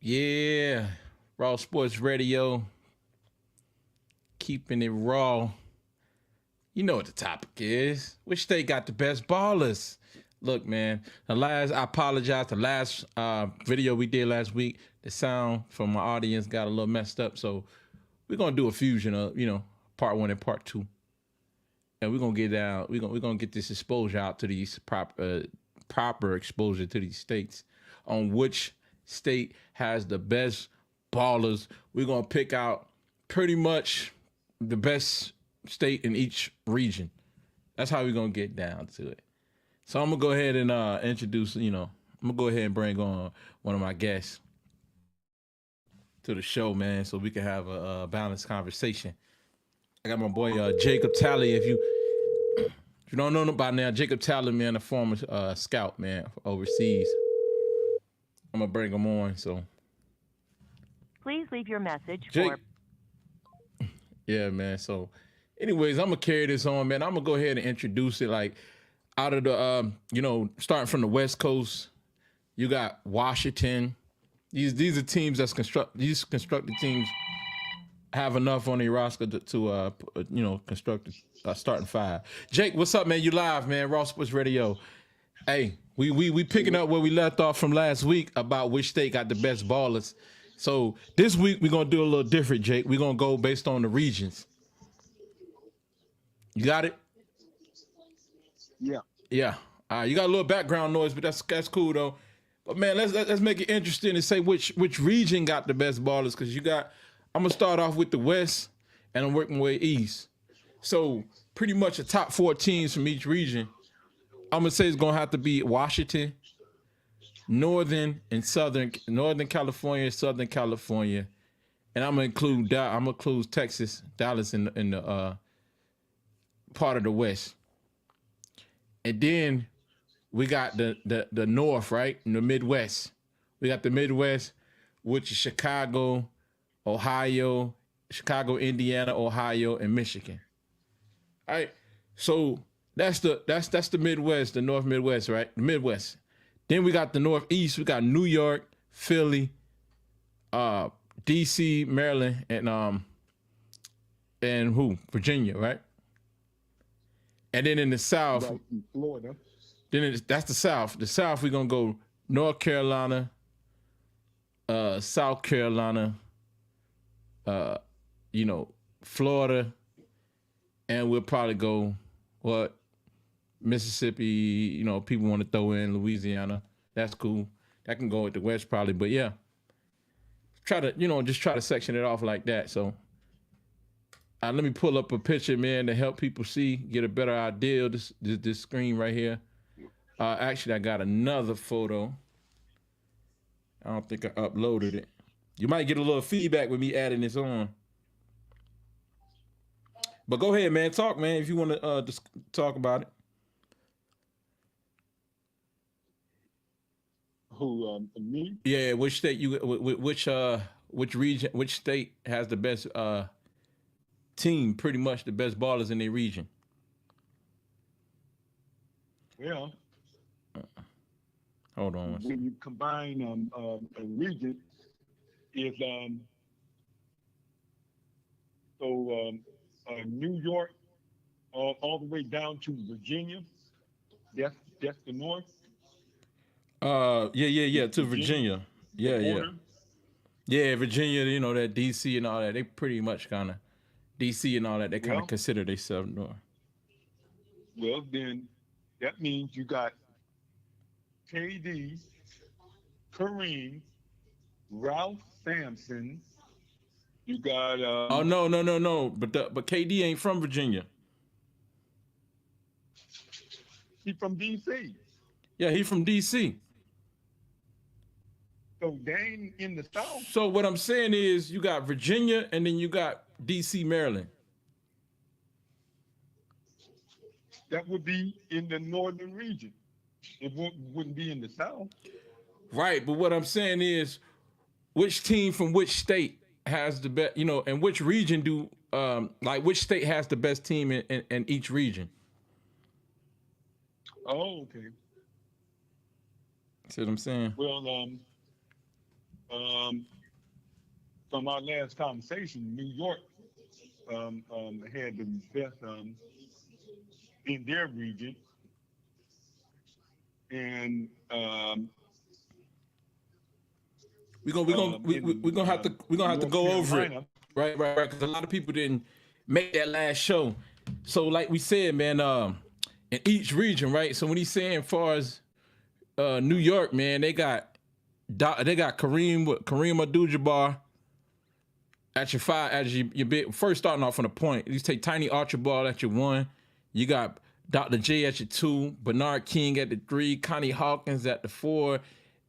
Yeah, Raw Sports Radio, keeping it raw. You know what the topic is. Which state got the best ballers? Look, man, I apologize. The last video we did last week, the sound from my audience got a little messed up. So we're gonna do a fusion of, part one and part two, and we're gonna get down. We're gonna get this exposure out to these proper exposure to these states on which state has the best ballers. We're gonna pick out pretty much the best state in each region. That's how we're gonna get down to it. So I'm gonna go ahead and introduce. I'm gonna go ahead and bring on one of my guests to the show, man, so we can have a balanced conversation. I got my boy Jacob Talley. If you don't know by now, Jacob Talley, man, a former scout, man, overseas. I'm gonna bring him on. So, please leave your message for. Yeah, man. So, anyways, I'm gonna carry this on, man. I'm gonna go ahead and introduce it. Like, out of the, starting from the West Coast, you got Washington. These are teams that's these constructed teams have enough on their roster to construct a starting five. Jake, what's up, man? You live, man? Raw Sports Radio. Hey, we picking up where we left off from last week about which state got the best ballers. So this week we're gonna do a little different, Jake. We're gonna go based on the regions. You got it? Yeah. Yeah. You got a little background noise, but that's cool though. But man, let's make it interesting and say which region got the best ballers, because I'm gonna start off with the West and I'm working my way east. So pretty much the top 4 teams from each region, I'm gonna say it's gonna have to be Washington, Northern California, Southern California, and I'm gonna include Texas, Dallas in the part of the West. And then we got the North, right? In the Midwest. We got the Midwest, which is Chicago, Indiana, Ohio, and Michigan. All right. So that's the Midwest, the North Midwest, right? The Midwest. Then we got the Northeast. We got New York, Philly, DC, Maryland, and Virginia, right? And then in the South, Florida. That's the South. The South, we're gonna go North Carolina, South Carolina, Florida, and we'll probably go Mississippi. People want to throw in Louisiana. That's cool. That can go with the West probably, but yeah, try to section it off like that. So let me pull up a picture, man, to help people see, get a better idea of this screen right here. Actually, I got another photo. I don't think I uploaded it. You might get a little feedback with me adding this on. But go ahead, man. Talk, man, if you want to just talk about it. Who, me? Yeah, which state which region, which state has the best team, pretty much the best ballers in their region? Yeah. Hold on. When you combine a region, is New York all the way down to Virginia. That's the North. Yeah, to Virginia. Yeah, Virginia. That DC and all that. They pretty much kind of DC and all that. They kind of consider themselves North. Well, then that means you got KD, Kareem, Ralph Sampson. You got. Oh no! But KD ain't from Virginia. He from DC. Yeah, he from DC. So they ain't in the South. So what I'm saying is, you got Virginia, and then you got DC, Maryland. That would be in the northern region. It wouldn't be in the South. Right, but what I'm saying is, which team from which state has the best, and which region which state has the best team in each region? Oh, okay. See what I'm saying? Well, From our last conversation, New York had the best in their region, and we're gonna have to North go over it, Carolina. right, because a lot of people didn't make that last show. So like we said, man, in each region, right? So when he's saying as far as New York, man, they got Kareem Abdul-Jabbar at your five, as your big first starting off on the point. You take Tiny Archibald at your one. You got Dr. J at your two, Bernard King at the three, Connie Hawkins at the four,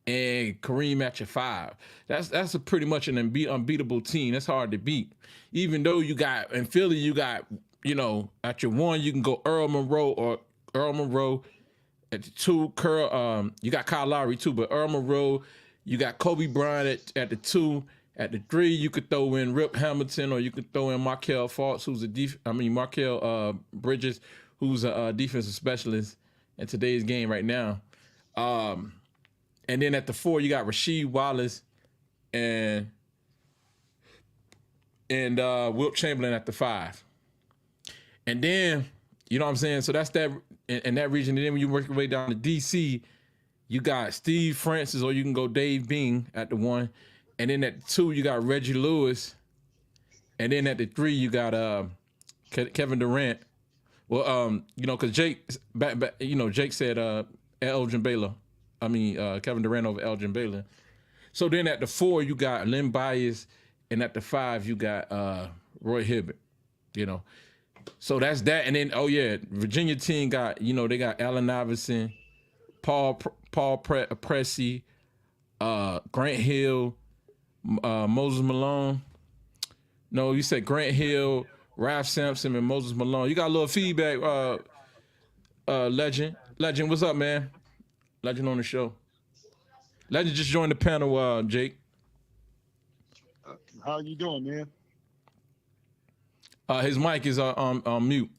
and Kareem at your five. That's a pretty much an unbeatable team. That's hard to beat. Even though you got in Philly, you got, at your one, you can go Earl Monroe. At the two, you got Kyle Lowry too, but Earl Monroe, you got Kobe Bryant at the two. At the three, you could throw in Rip Hamilton, or you could throw in Markel Fultz, Markel Bridges, who's a defensive specialist in today's game right now. And then at the four, you got Rasheed Wallace and Wilt Chamberlain at the five. And then, you know what I'm saying? So that's that in that region. And then when you work your way down to DC, you got Steve Francis, or you can go Dave Bing at the one. And then at the two, you got Reggie Lewis. And then at the three, you got Kevin Durant. Well, because Jake said Elgin Baylor. Kevin Durant over Elgin Baylor. So then at the four, you got Len Bias, and at the five, you got Roy Hibbert. So that's that. And then, Virginia team got, they got Allen Iverson, Paul Pressey, Grant Hill, Moses Malone. No, you said Grant Hill, Ralph Sampson, and Moses Malone. You got a little feedback, Legend. Legend, what's up, man? Legend on the show. Legend just joined the panel, Jake. How you doing, man? His mic is on mute.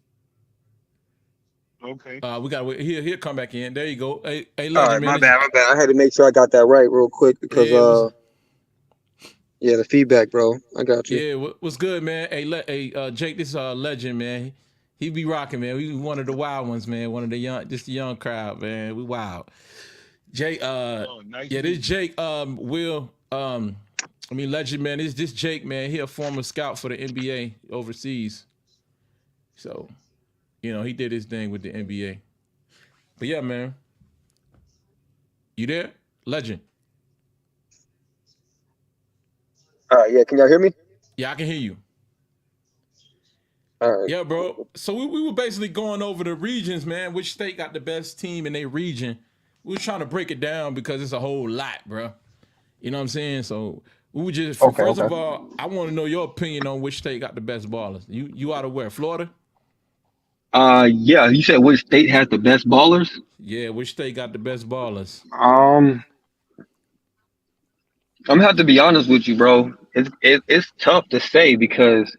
Okay. We got to wait. He'll come back in. There you go. Hey, Legend, All right, man. my bad. I had to make sure I got that right real quick because the feedback, bro. I got you. Yeah, what's good, man? Hey, Jake, this is Legend, man. He be rocking, man. We one of the wild ones, man. One of the young crowd, man. We wild. Jake, nice this Jake, Legend, man. This Jake, man. He a former scout for the NBA overseas. So, he did his thing with the NBA. But yeah, man. You there? Legend. Yeah, can y'all hear me? Yeah, I can hear you. All right. Yeah, bro. So we were basically going over the regions, man. Which state got the best team in their region? We were trying to break it down because it's a whole lot, bro. You know what I'm saying? So we were just first of all, I want to know your opinion on which state got the best ballers. You out of where? Florida? Yeah. You said which state has the best ballers? Yeah, which state got the best ballers? I'm gonna have to be honest with you, bro. It's tough to say because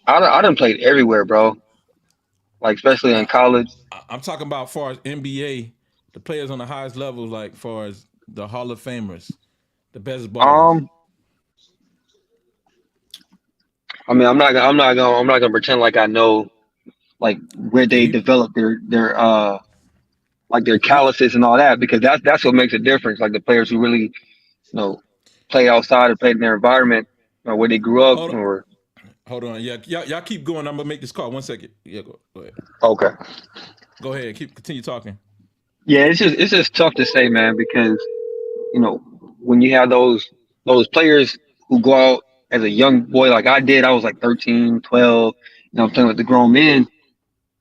I done played everywhere, bro. Like especially in college. I'm talking about as far as NBA, the players on the highest levels, like far as the Hall of Famers, the best ballers. I'm not gonna pretend like I know like where they develop their like their calluses and all that, because that's what makes a difference. Like the players who really play outside or play in their environment or where they grew up. Hold on. Yeah, y'all keep going. I'm gonna make this call. 1 second. Yeah, go ahead. Okay. Go ahead. Continue talking. Yeah, it's just tough to say, man, because when you have those players who go out as a young boy like I did, I was like 13, 12, playing with the grown men,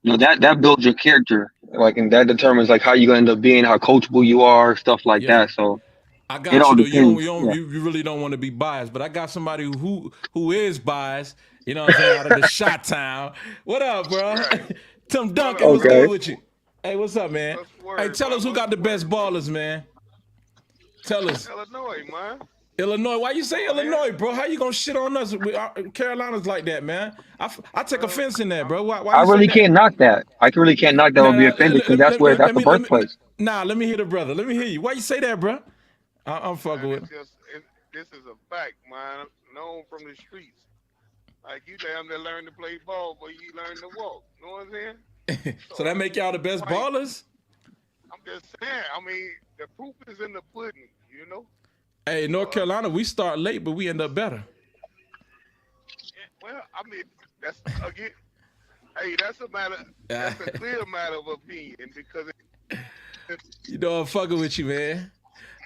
that builds your character. Like, and that determines like how you're gonna end up being, how coachable you are, stuff like that. So I got you. You really don't want to be biased, but I got somebody who is biased. You know what I'm saying? Out of the Shot Town. What up, bro? Tim Duncan, what's good with you? Hey, what's up, man? Hey, tell us who got the best ballers, man. Tell us. Illinois, man. Illinois. Why you say Illinois, bro? How you gonna shit on us? Carolina's like that, man. I take offense in that, bro. Why I really can't knock that. I really can't knock that or be offended because that's the birthplace. Nah, let me hear the brother. Let me hear you. Why you say that, bro? I'm fucking And with it's him. just this is a fact, man. Known from the streets. Like you damn near learn to play ball, but you learn to walk. You know what I'm saying? So So that make y'all the best quite. ballers. I'm just saying. I mean, the proof is in the pudding. You know. Hey, So North Carolina, we start late, but we end up better. well, I mean, that's again. Hey, that's a matter. Ah, That's a clear matter of opinion because you know I'm fucking with you, man.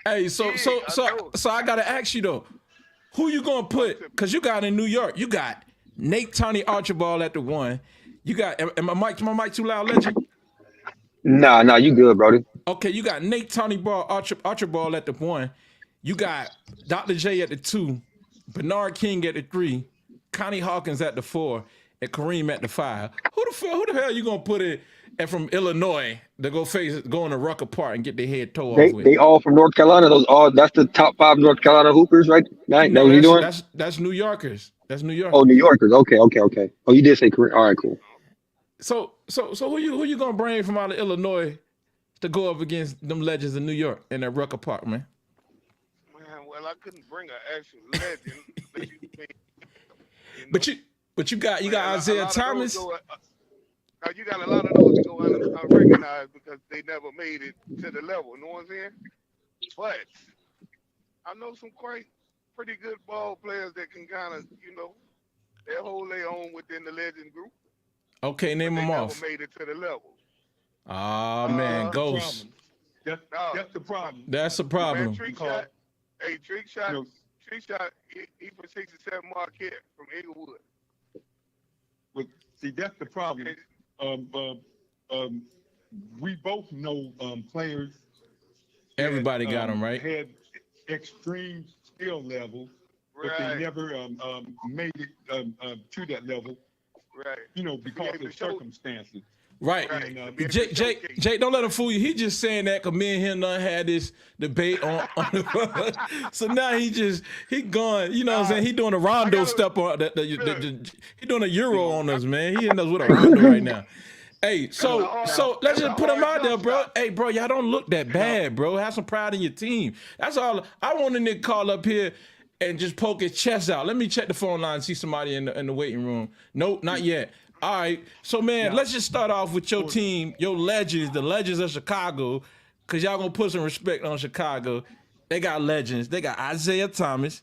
Hey, so yeah, so I so know. so I gotta ask you though, who you gonna Talk put? to me. Cause you got in New York, you got Nate Tony Archibald at the one. You got am my mic too loud, legend? Nah, you good, Brody. Okay, you got Nate Tony Archibald at the one. You got Dr. J at the two, Bernard King at the three, Connie Hawkins at the four, and Kareem at the five. Who the hell you gonna put it and from Illinois to go in the Rucker Park and get their head tore off with? They all from North Carolina. Those all that's the top 5 North Carolina hoopers, right? Right? That No, what you doing? that's New Yorkers. That's New Oh, Yorkers. New Yorkers. Okay. Oh, you did say Korea. All right, cool. So who you gonna bring from out of Illinois to go up against them legends in New York in that Rucker Park, man? Man, well, I couldn't bring an actual legend. But you know, But you got man, a Isaiah lot of those Thomas. go. Now you got a lot of those that go unrecognized because they never made it to the level. You know what I'm saying? But I know some quite pretty good ball players that can kind of, they hold their own within the legend group, Okay, but name they them never off. made it to the level. Oh man, Uh, The Ghost. problem. That's no, that's the problem. That's a man, problem. trick Because shot. Hey, trick shot. you know, Trick shot. He for 67 Marquette from Inglewood. with, see, that's the problem. Okay, Um, we both know players that Everybody got them right. had extreme skill level, but they right, never made it to that level, right. To be because able of to show, circumstances. Right. right. And To be able to showcase. Jake, don't let him fool you. He just saying that because me and him done had this debate on the so now he going, you know what I'm Nah, saying? He doing a I rondo gotta step on look. he doing a euro on I, us, man. He in us with a rondo right now. Hey, that's a No, hard. so let's That's a just put him hard out there, jump bro. shot. Hey, bro, y'all don't look that no, bad, bro. Have some pride in your team. That's all. I want a nigga call up here and just poke his chest out. Let me check the phone line and see somebody in the waiting room. Nope, not yet. All right. So man, now, let's just start off with your for, team, your legends, the legends of Chicago, cause y'all gonna put some respect on Chicago. They got legends. They got Isaiah Thomas,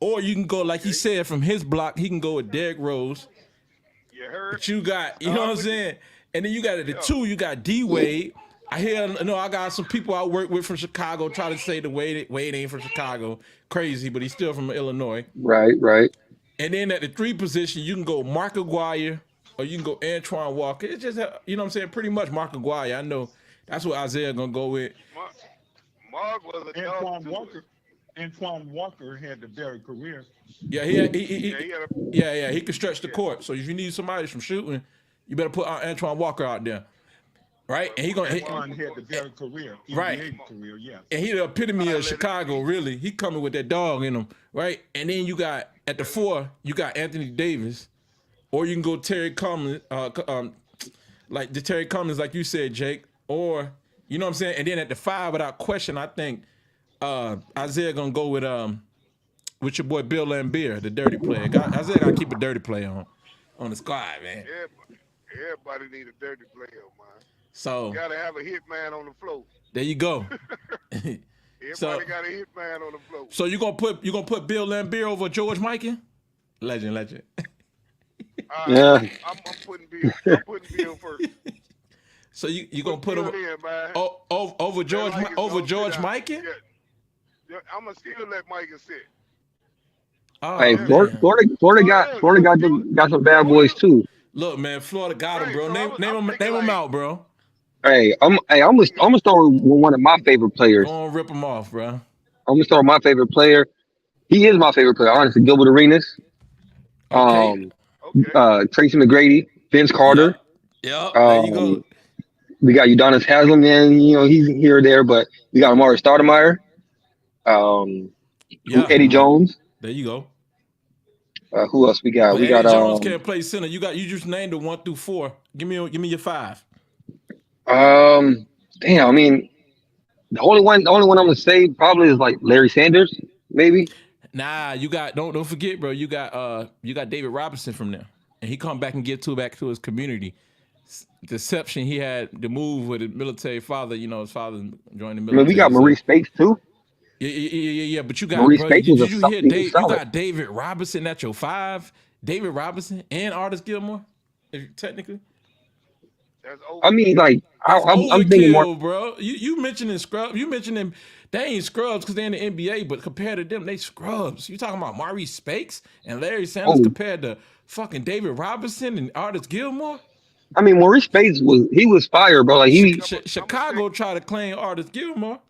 or you can go like he Okay, said from his block. He can go with Derrick Rose. you heard? But you got, you No, know what I'm I'm with you. saying? And then you got at the Yeah, two, you got D Wade. I got some people I work with from Chicago try to say the Wade ain't from Chicago. Crazy, but he's still from Illinois. Right. And then at the three position, you can go Mark Aguirre or you can go Antoine Walker. It's just, you know what I'm saying? Pretty much Mark Aguirre. I know that's what Isaiah gonna go with. Mark, Mark was a dog Antoine too. Walker. Antoine Walker had a better career. Yeah, Yeah, he had a he can stretch the yeah. court. So if you need somebody from shooting, you better put Antoine Walker out there, right? And he gonna, Mark Antoine was had a better career, right? NBA career, yeah. And he the epitome of athletic Chicago, beast. really. He coming with that dog in him, right? And then you got at the four, you got Anthony Davis, or you can go Terry Cummins, like the Terry Cummins, like you said, Jake, or you know what I'm saying. And then at the five, without question, I think Isaiah gonna go with your boy Bill Laimbeer, the dirty player. Isaiah gotta keep a dirty player on the squad, man. Everybody need a dirty player, man. So Got to have a hit man on the floor. there you go. So Everybody got a hit man on the floor. so you gonna put Bill Laimbeer over George Mikan? Legend. All right, Yeah. I'm putting Bill. I'm putting Bill first. So you gonna put Bill him in, man. over Man, George Mike is over gonna sit George out. Mikan? Yeah, I'm gonna still let Mike sit. Oh Hey, Yeah. man, Florida got some bad Hold boys on. too. look man, Florida got him, Right. bro. So Name I'm him thinking name him like, out, bro. I'm gonna start with one of my favorite Go players. on, rip him off, bro. I'm gonna start with my favorite player. He is my favorite player, honestly. Gilbert Arenas, Okay. um, okay. Tracy McGrady, Vince Carter. Yep. There you go. Um, we got Udonis Haslam, and he's here or there, but we got Amari Stoudemire, Yeah. Eddie Jones. There you go. Who else we got? But We Eddie got Jones can't play center. You just named the 1 through 4. Give me your 5. damn. I mean, The only one I'm gonna say probably is like Larry Sanders, maybe. Nah, you got don't forget, bro. You got David Robinson from there, and he come back and give back to his community. Deception he had the move with his military father. You know, his father joined the I mean, we military. got Maurice Spates too. Yeah. But you got, Maurice bro. Spates Did was you hear he was Dave? You solid. got David Robinson at your 5. David Robinson and Artis Gilmore, if technically. That's over. I mean, like That's I'm thinking more. overkill, bro. You mentioning scrubs? You mentioning they ain't scrubs because they're in the NBA, but compared to them, they scrubs. You talking about Maurice Spates and Larry Sanders Oh, compared to fucking David Robinson and Artis Gilmore? I mean, Maurice Spates was fire, bro. Like he. Chicago tried to claim Artis Gilmore.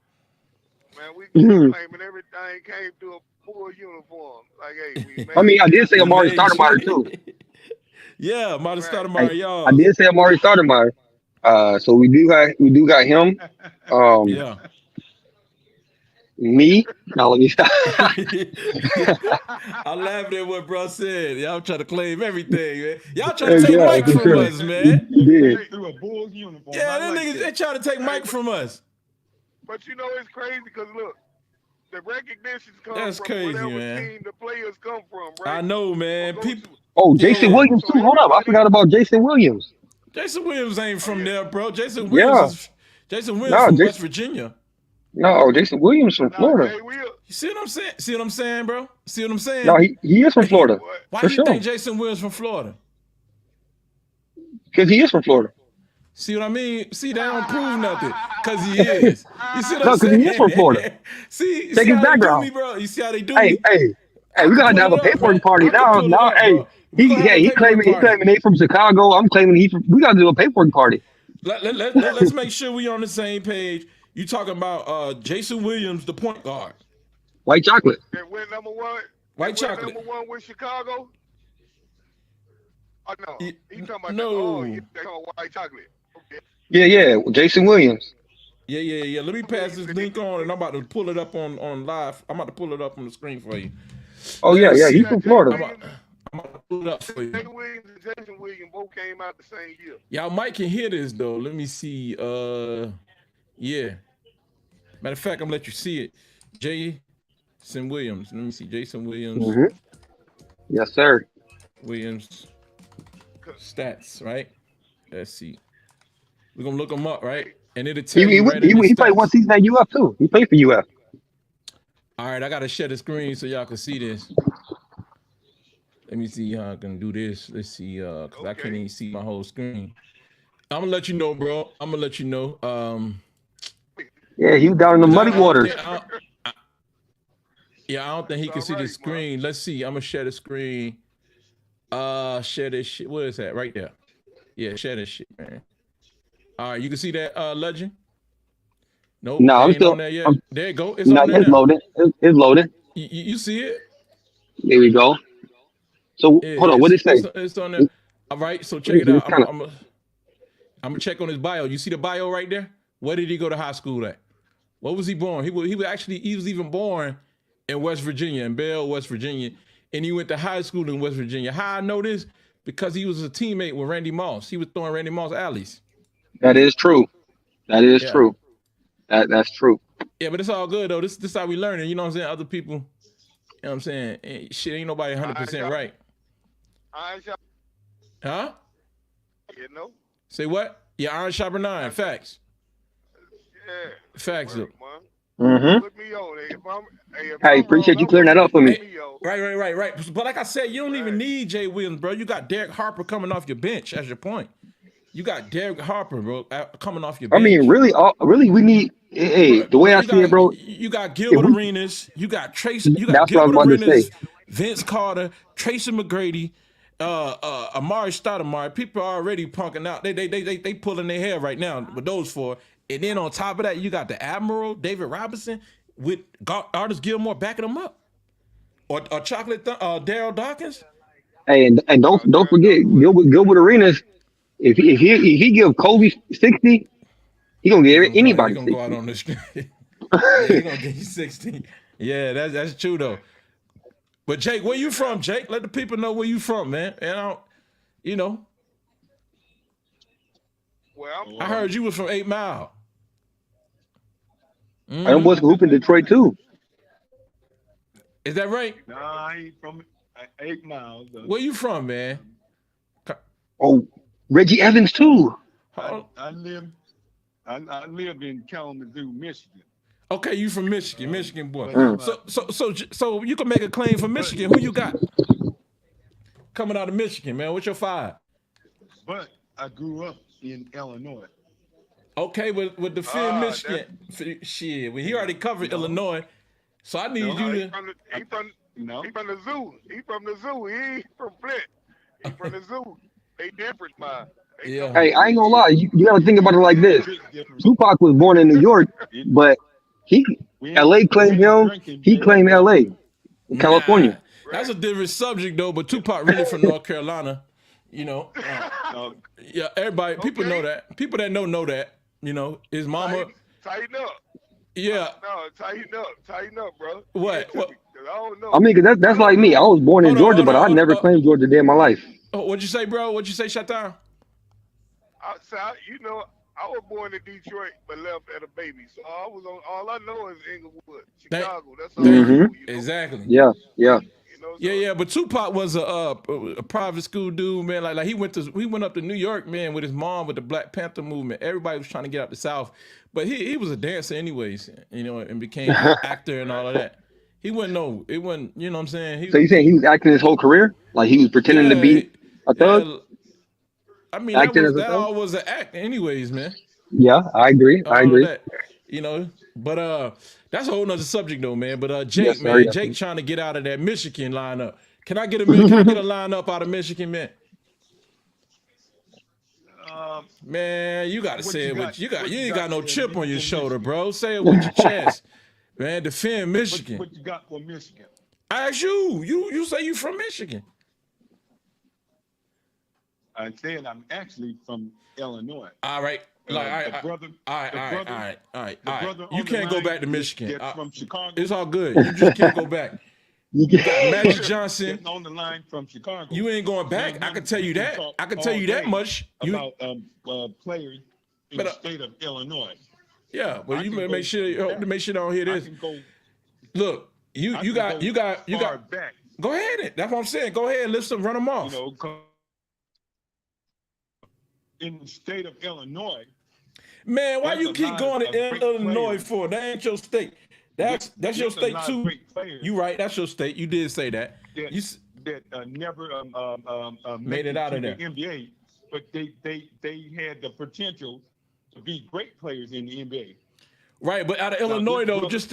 Man, we claiming everything came to a full uniform. Like, hey, we made I mean, I did say We Amari made Stoudemire shit. too. Yeah, might have started I, my y'all. I did say Amari Stoudemire. So we do got him. Yeah. Me. Now let me stop. I laughed at what bro said. Y'all trying to claim everything, man. Y'all trying to take Yeah, Mike for from sure. us, man. You did. Through a Bulls uniform. Yeah, I them like niggas, they that. trying to take Mike from us. But you know it's crazy because look, the recognitions come That's from crazy, whatever man. team the players come from, I right? know, Or man. go People, to. Oh, Jason Yeah. Williams too. Hold up, I forgot about Jason Williams. Jason Williams ain't from there, bro. Jason Yeah. Williams No, from Jason. West Virginia. No, Jason Williams from Nah, Florida. Jay Will. You see what I'm saying? See what I'm saying, bro? See what I'm saying? No, he is from Florida Boy, Why for do you sure. think Jason Williams from Florida? Because he is from Florida. See what I mean? See, that don't prove nothing. Cause he is. You see what No, I'm because he is from Florida. saying? See, Check his how they do background. me, bro? You see how they do Hey, me? hey, I we can got to pull have it a up, man. paperwork party I can now. pull it up, Hey, bro. We gonna have a he paperwork party. claiming he from Chicago. I'm claiming we got to do a paperwork party. Let's make sure we on the same page. You talking about Jason Williams, the point guard. White chocolate. that went number one. White that went chocolate. number one with Chicago. Oh no, Y- you talking about no. Oh, you talking about white chocolate? Okay. Yeah, Jason Williams. Yeah. Let me pass this link on, and I'm about to pull it up on live. I'm about to pull it up on the screen for you. Oh Let me yeah, see. he's from Florida. I'm about to pull it up for you. Jay Williams and Jason Williams both came out the same year. Y'all might can hear this though. Let me see. Yeah. Matter of fact, I'm gonna let you see it. Jason Williams. Let me see. Jason Williams. Mhm. Yes, sir. Williams stats, right? Let's see. We're gonna look him up, right? And it'll tell He you right in the he played stats. one season at UF too. He played for UF. All right, I gotta share the screen so y'all can see this. Let me see how I can do this. Let's see, cause I can't even see my whole screen. I'm gonna let you know, bro. I'm gonna let you know. Yeah, he was down in the muddy waters. Yeah, I don't think he can see the screen. Let's see. I'm gonna share the screen. Share this shit. Where is that? Right there. Yeah, share this shit, man. All right, you can see that legend? Nope. No, it I'm ain't still. on there yet. There you go. It's No, on there it's now. loaded. It's loaded. You see it? There we go. So Yeah, hold on, what did it say? It's on there. All right, so check it out. I'm gonna check on his bio. You see the bio right there? Where did he go to high school at? What was he born? He was even born in West Virginia, in Bell, West Virginia, and he went to high school in West Virginia. How I know this? Because he was a teammate with Randy Moss. He was throwing Randy Moss alleys. That is true. That is Yeah. true. That's true. Yeah, but it's all good though. This how we learning. You know what I'm saying? Other people, you know what I'm saying? Shit, ain't nobody 100% right. Iron shot, Huh? you know. Say what? Yeah, Iron Shopper 9. Facts. Yeah. Facts. Work, though. man. Mm-hmm. Put me on. If Hey, I'm appreciate wrong, you I'm clearing that gonna up for me. put on. Right. But like I said, you don't even Right. need Jay Williams, bro. You got Derek Harper coming off your bench as your point. You got Derek Harper, bro, coming off your I bench. mean, really, we need. Hey, the way I see it, bro. You got Gilbert we- Arenas. You got Tracy. You got That's what I was Gilbert about to Arenas, say. Vince Carter, Tracy McGrady, Amari Stoudemire. People are already punking out. They pulling their hair right now with those four. And then on top of that, you got the Admiral, David Robinson, with Artis Gilmore backing them up. Or Chocolate Daryl Dawkins. Hey, and don't forget Gilbert Arenas. If he give Kobe 60, he gonna give anybody He gonna 60. go out on the street. Yeah, he gonna get you 60. Yeah, that's true though. But Jake, where you from, Jake? Let the people know where you from, man. And Well, I heard you was from 8 Mile. Them boys can hoop in Detroit too. Is that right? Nah, I ain't from 8 miles. Where you from, man? Oh, Reggie Evans too. I live in Kalamazoo, Michigan. Okay, you from Michigan, Michigan boy. Mm. So you can make a claim for Michigan. Who you got coming out of Michigan, man? What's your 5? But I grew up in Illinois. Okay, with defend Michigan. Shit, well, he already covered Illinois, so I need you to. He from the zoo. He from the zoo. He ain't from Flint. He from the zoo. They different, man. Yeah. Hey, I ain't gonna lie. You gotta think about it like this. Tupac was born in New York, but LA claimed him. He claimed LA, California. That's a different subject though. But Tupac really from North Carolina. You know. Yeah, everybody. People know that. People that know that. You know, his mama. Tighten up. Yeah. No, tighten up, bro. What? I don't know. I mean, 'cause that's like me. I was born in Georgia, but I never claimed Georgia a day in my life. What'd you say, bro? What'd you say, Shatan? I was born in Detroit, but left at a baby. So all I know is Inglewood, Chicago. That's all I know, you know? Exactly. Yeah. You know, Yeah. But Tupac was a private school dude, man. Like he went up to New York, man, with his mom with the Black Panther movement. Everybody was trying to get out the South, but he was a dancer anyways, you know, and became an actor and all of that. It wasn't, you know what I'm saying? So you saying he was acting his whole career? Like he was pretending to be a thug? Yeah, I mean, that all was an act anyways, man. Yeah, I agree. That, you know, but that's a whole nother subject though, man. But Jake, man, Jake trying to get out of that Michigan lineup. Can I get a lineup out of Michigan, man? Man, you gotta say it with you ain't got no chip on your shoulder, bro. Say it with your chest. Man, defend Michigan. What you got for Michigan? I asked you. You say you from Michigan. I said I'm actually from Illinois. All right. Like, all right. You can't go back to Michigan. From Chicago. It's all good. You just can't go back. You got Magic Johnson on the line from Chicago. You ain't going back. I can tell you that. I can tell you that much. About players in the state of Illinois. Yeah, but you make sure I don't hear this. Look, you got. Back. Go ahead. That's what I'm saying. Go ahead, listen, run them off. You know, in the state of Illinois. Man, why you keep going to Illinois for? That ain't your state. That's your state too. You right. That's your state. You did say that. That never made it out of there. The NBA, but they had the potential to be great players in the NBA. Right, but out of Illinois though, this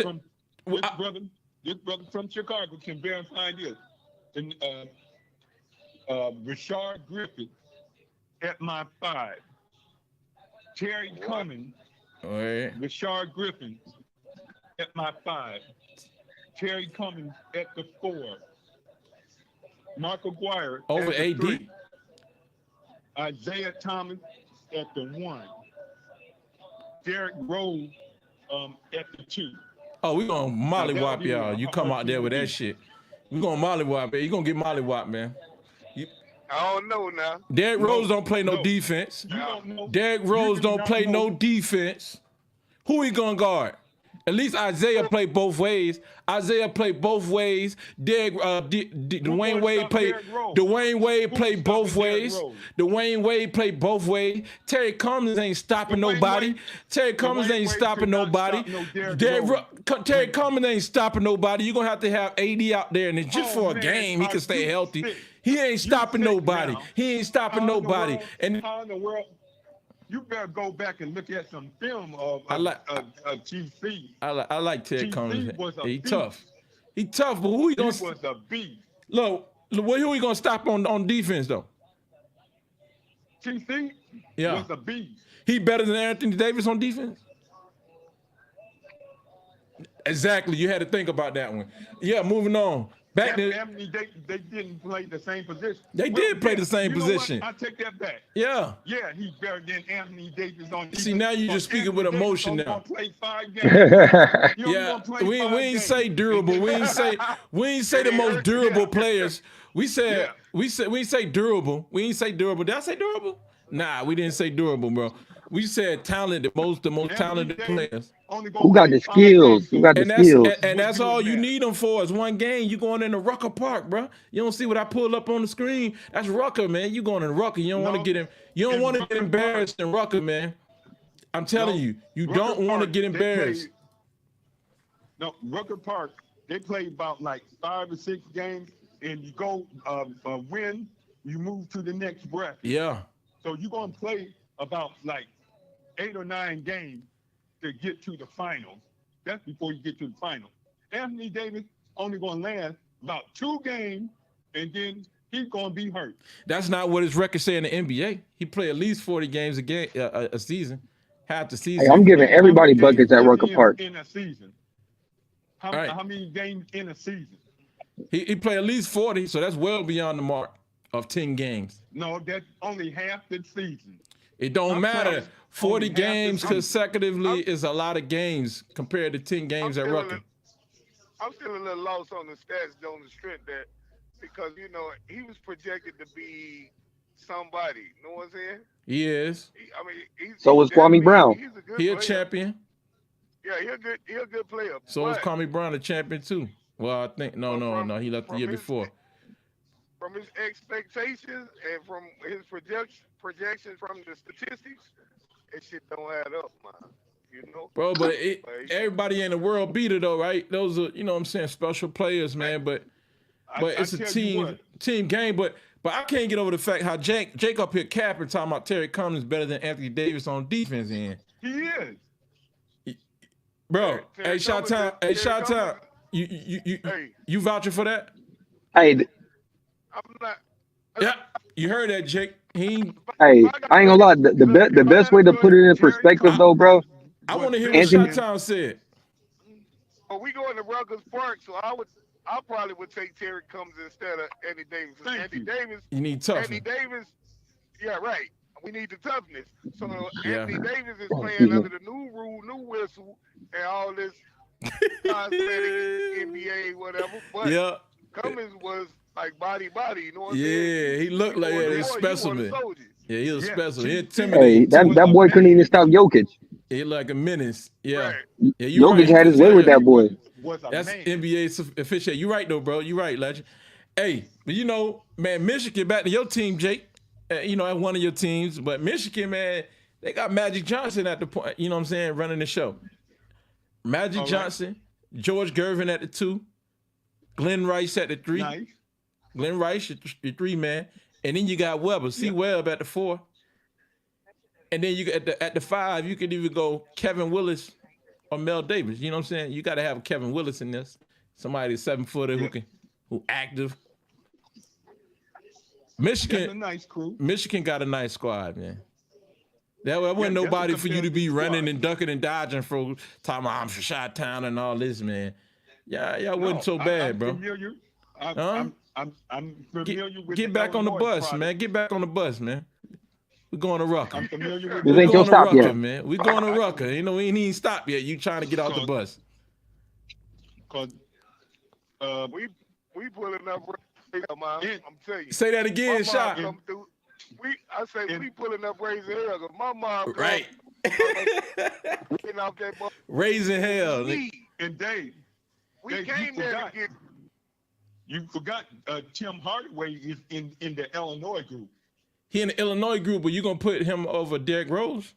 brother from Chicago can verify this. And Rashard Griffith at my 5. Terry Cummings, Rashard Griffin at my 5. Terry Cummings at the 4. Mark Aguirre over at the AD. 3. Isaiah Thomas at the 1. Derrick Rose at the 2. Oh, we gonna mollywop y'all. You come out there with that shit. We gonna mollywop it. You gonna get mollywop, man. I don't know now. Derrick Rose don't play no defense. Derrick Rose don't play no defense. Who he gonna guard? At least Isaiah played both ways. Dwayne Wade played both ways. Dwayne Wade played both ways. Terry Cummings ain't stopping nobody. Terry Cummings ain't stopping nobody. Terry Cummings ain't stopping nobody. You're gonna have to have AD out there, and it's just for a game he can stay healthy. He ain't stopping nobody. He ain't stopping nobody. And how in the world? You better go back and look at some film of GC. I like Terry Cummings. He beast. tough. He tough, but who he gonna? He was a beast. Look, who he gonna stop on defense though? GC was a beast. He better than Anthony Davis on defense? Exactly. You had to think about that one. Yeah, moving on. Back then, they didn't play the same position. They did play the same position. I take that back. Yeah. Yeah, he's better than Anthony Davis on defense. See, now you're just speaking with emotion now. Play 5 games. Yeah, we ain't say durable. We ain't say the most durable players. We ain't say durable. We ain't say durable. Did I say durable? Nah, we didn't say durable, bro. We said talented, the most talented players. Only Who got the skills? Who got the And that's skills? and that's What all you you in need them for is one game. You going into Rucker Park, bro. You don't see what I pulled up on the screen. That's Rucker, man. You going in Rucker. You don't want to No, get him. You don't in want to Rucker get embarrassed in Rucker, man. I'm telling No, you, you Rucker don't want to Park, get they embarrassed. Rucker Park, they play about like 5 or 6 games, and you go win, you move to the next bracket. Yeah, So you're gonna play about like 8 or 9 games to get to the finals. That's before you get to the final. Anthony Davis only gonna last about 2 games, and then he's gonna be hurt. that's not what his record say in the NBA. He play at least 40 games a game a season, half the season. Hey, I'm giving How everybody many buckets games at Rucker in- Park. in a season. How, All right. how many games in a season? He play at least 40, so that's well beyond the mark of 10 games. No, that's only half the season. It don't I'm matter. playing 40 only half the games season. consecutively is a lot of games compared to 10 games at Rucker. I'm still a little lost on the stats on the strength that because he was projected to be somebody. You know what I'm saying? He is. So was Kwame Brown. He's a good He a player. champion. Yeah, he a good player. So is but Kwame Brown a champion too. Well, I think no. He left the year before. From his expectations and from his projections from the statistics, it shit don't add up, man. Bro, but Like, everybody ain't a world beater though, right? Those are, what I'm saying, special players, man. But it's a I tell you team game. But I can't get over the fact how Jake up here capping talking about Terry Cummings better than Anthony Davis on defense end. He is. Bro, Terry hey, Shot Cummings- Town, hey, Terry Shot Town, Cummings- Hey, you vouching for that? Hey, I'm not. Yeah, you heard that, Jake. He. hey, I ain't gonna lie. The best way to put it in perspective, though, bro. I want to hear what Anthony- Shot Town said. But we going to Rutgers Park, so I probably would take Terry Cummings instead of Andy Davis. Thank Andy you. Davis, You need Andy toughness. Davis, yeah, right. We need the toughness. So Yeah. Anthony Davis is Oh, playing yeah. under the new rule, new whistle, and all this cosmetic NBA, whatever. But Yeah, Cummings was like body, you know what I'm yeah. saying? He looked like You a want a specimen. soldier. Yeah, he was Yeah. special. He Hey, intimidating. that boy couldn't even stop Jokic. He like a menace. Yeah. Right. Yeah, you Jokic right. had his way with that boy. Was a That's man. NBA official. You right though, bro. You right, legend. Hey, but man, Michigan, back to your team, Jake. At one of your teams, but Michigan, man, they got Magic Johnson at the point. You know what I'm saying, running the show. Magic All right. Johnson, George Gervin at the 2, Glenn Rice at the 3. Nice. Glenn Rice, your 3 man, and then you got Webber, C. Webb at the 4, and then you at the 5, you could even go Kevin Willis or Mel Davis. You know what I'm saying? You got to have Kevin Willis in this, somebody 7-footer who active. That's a Michigan nice crew. got a nice squad, man. That wasn't that's a nobody for you to be competitive running squad. and ducking and dodging for talking about I'm from Chi-Town and all this, man. Yeah, y'all wasn't so bad, I'm bro. Familiar. Huh? I'm familiar with. Get back on the Illinois bus, product. man. Get back on the bus, man. We're going to Rucker. I'm familiar with. This We're ain't going your to stop Rucker, yet. man. We're going to Rucker. We ain't even stopped yet. You trying to get off the bus. Cause We pulling up right now, man. I'm telling you. Say that My again, mom Shot. come through. We pulling up raising hell, 'cause my mom Right. getting off that bus. Raising hell. and Dave, We Dave, you came there to forgot. get. You forgot Tim Hardaway is in the Illinois group. He in the Illinois group, but you going to put him over Derrick Rose?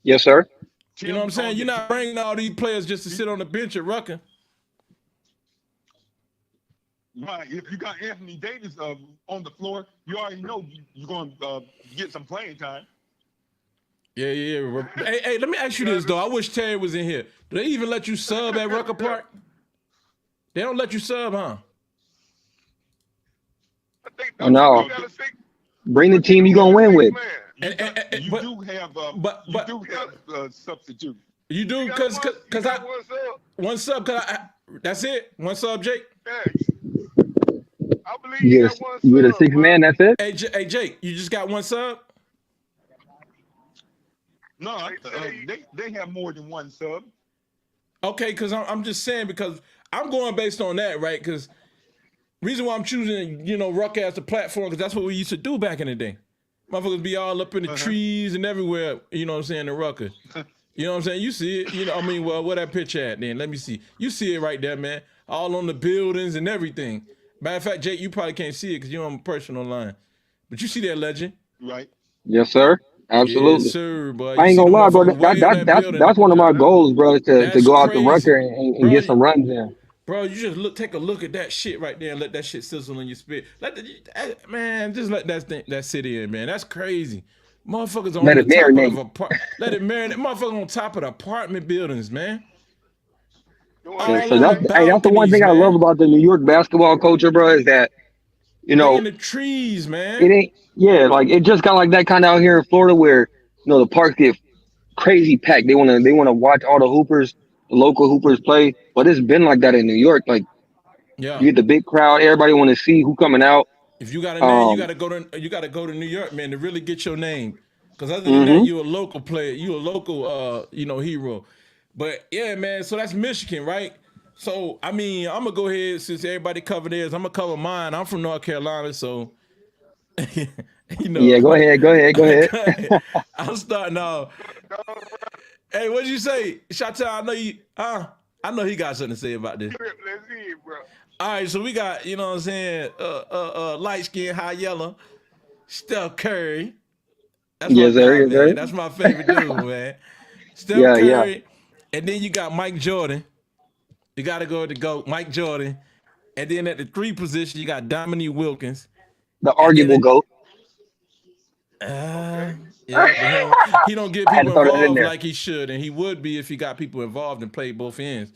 Yes, sir. You know what I'm saying? You're not bringing all these players just to sit on the bench at Rucker. Right. If you got Anthony Davis on the floor, you already know you're going to get some playing time. Yeah. Hey, let me ask you this, though. I wish Terry was in here. Do they even let you sub at Rucker Park? They don't let you sub, huh? I think Oh, no. you gotta say- Bring the team you gonna win with. Man, You but- do have substitute. You do? you got Because one- you I... got one sub. One sub, that's it? One sub, Jake? Thanks. I believe You you get got one you get a sub, 6 bro. man. That's it. Hey, Jake, you just got one sub? No, they have more than one sub. Okay, because I'm just saying, because I'm going based on that, right? Because reason why I'm choosing, Rucker as the platform, because that's what we used to do back in the day. Motherfuckers be all up in the trees and everywhere, you know what I'm saying, in Rucker. You know what I'm saying? You see it, well, where that picture at then? Let me see. You see it right there, man. All on the buildings and everything. Matter of fact, Jake, you probably can't see it because you're on personal line. But you see that legend? Right. Yes, sir. Absolutely. Yes, sir, boy. I ain't gonna lie, bro. That's one of my goals, bro, to go out to Rucker and get some runs in. Bro, you just take a look at that shit right there and let that shit sizzle in your spit. Man, just let that sit in, man. That's crazy. Motherfuckers on the top of let it marinate. Motherfuckers on top of the apartment buildings, man. Yeah, so that's the one thing I love about the New York basketball culture, bro, is that in the trees, man. It ain't like it just got like that kind of out here in Florida where the parks get crazy packed. They wanna watch all the hoopers, the local hoopers play, but it's been like that in New York. Like, you get the big crowd, everybody want to see who coming out. If you got a name, you gotta go to New York, man, to really get your name. Because other than that, you a local player, you a local hero. But yeah, man, so that's Michigan, right? So I mean, I'm gonna go ahead since everybody covered theirs. I'm gonna cover mine. I'm from North Carolina, so Yeah, go ahead. I'm starting off. Hey, what'd you say, Chatel? I know he got something to say about this. Let's see it, bro. All right, so we got, you know what I'm saying, light skin, high yellow, Steph Curry. That's yes, sir. man. That's my favorite dude, man. Steph Curry, and then you got Mike Jordan. You got to go to GOAT, Mike Jordan. And then at the 3 position, you got Dominique Wilkins. The arguable GOAT. He don't get people involved like he should, and he would be if he got people involved and played both ends.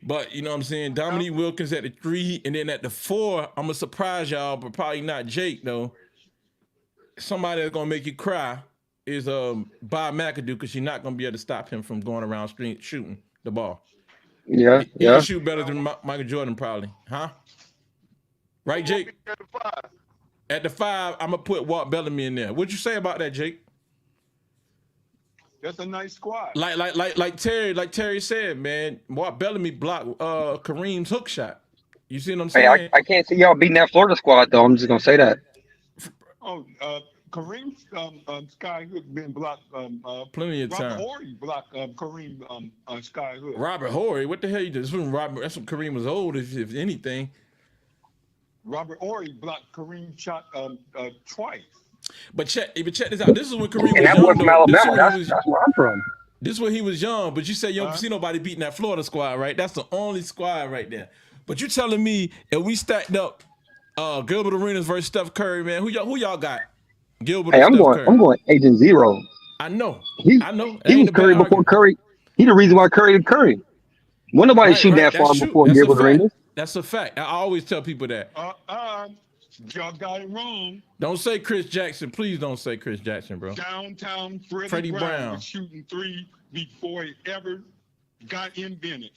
But you know what I'm saying? Dominique Wilkins at the 3, and then at the 4, I'm gonna surprise y'all, but probably not Jake though. Somebody that's gonna make you cry is Bob McAdoo, because you're not gonna be able to stop him from going around street shooting the ball. He can shoot better than Michael Jordan probably, huh? Right, Jake? At the 5, I'm gonna put Walt Bellamy in there. What'd you say about that, Jake? That's a nice squad. Like Terry said, man. Walt Bellamy blocked Kareem's hook shot. You see what I'm saying? Hey, I can't see y'all beating that Florida squad though. I'm just gonna say that. Oh, Kareem's sky hook been blocked. Plenty of time. Robert Horry blocked Kareem sky hook. Robert Horry, what the hell you did? That's when Kareem was old, if anything. Robert Horry blocked Kareem shot twice. But check this out. This is when Kareem was that young. was from Alabama. That's where I'm from. This is when he was young. But you said you don't see nobody beating that Florida squad, right? That's the only squad right there. But you telling me if we stacked up Gilbert Arenas versus Steph Curry, man, who y'all got? Gilbert. Hey, I'm going Agent Zero. I know. He was Curry before Curry. He the reason why Curry is Curry. When nobody shoot that far before Gilbert Arenas. That's a fact. I always tell people that. Y'all got it wrong. Don't say Chris Jackson. Please don't say Chris Jackson, bro. Downtown Freddie Brown was shooting 3 before it ever got invented.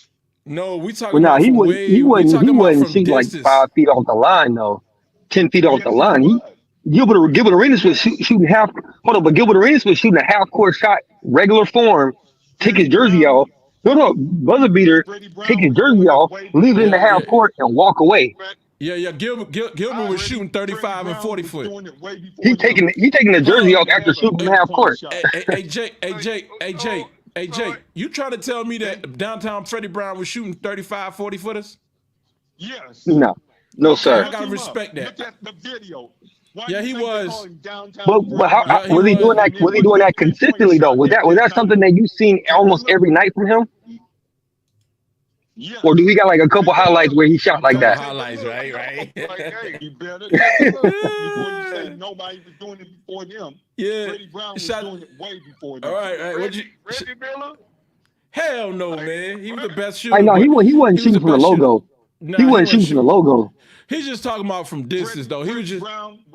No, we talking about he wouldn't shoot like 5 feet off the line though. 10 feet off the line. Gilbert Arenas was shooting half. Hold on, but Gilbert Arenas was shooting a half-court shot, regular form, take his jersey off. No, buzzer beater, take his jersey off, leave it in the half court, and walk away. Yeah. Gilbert was shooting 35 and 40 foot. He taking the jersey off after shooting from half court. Hey Jake, you trying to tell me that downtown Freddie Brown was shooting 35, 40 footers? Yes. No, sir. I gotta respect that. Look at the video. Yeah, he was. But how was he doing that? Was he doing that consistently though? Was that something that you've seen almost every night from him? Yeah. Or do we got like a couple highlights where he shot like that? Highlights, right? Like, hey, you better before you say nobody was doing it before them. Yeah. Freddie Brown was doing it way before them. All right. Reggie Miller? Hell no, man. He was the best shooter. I know he wasn't shooting from the logo. He wasn't shooting from the logo. He's just talking about from distance, though. He was just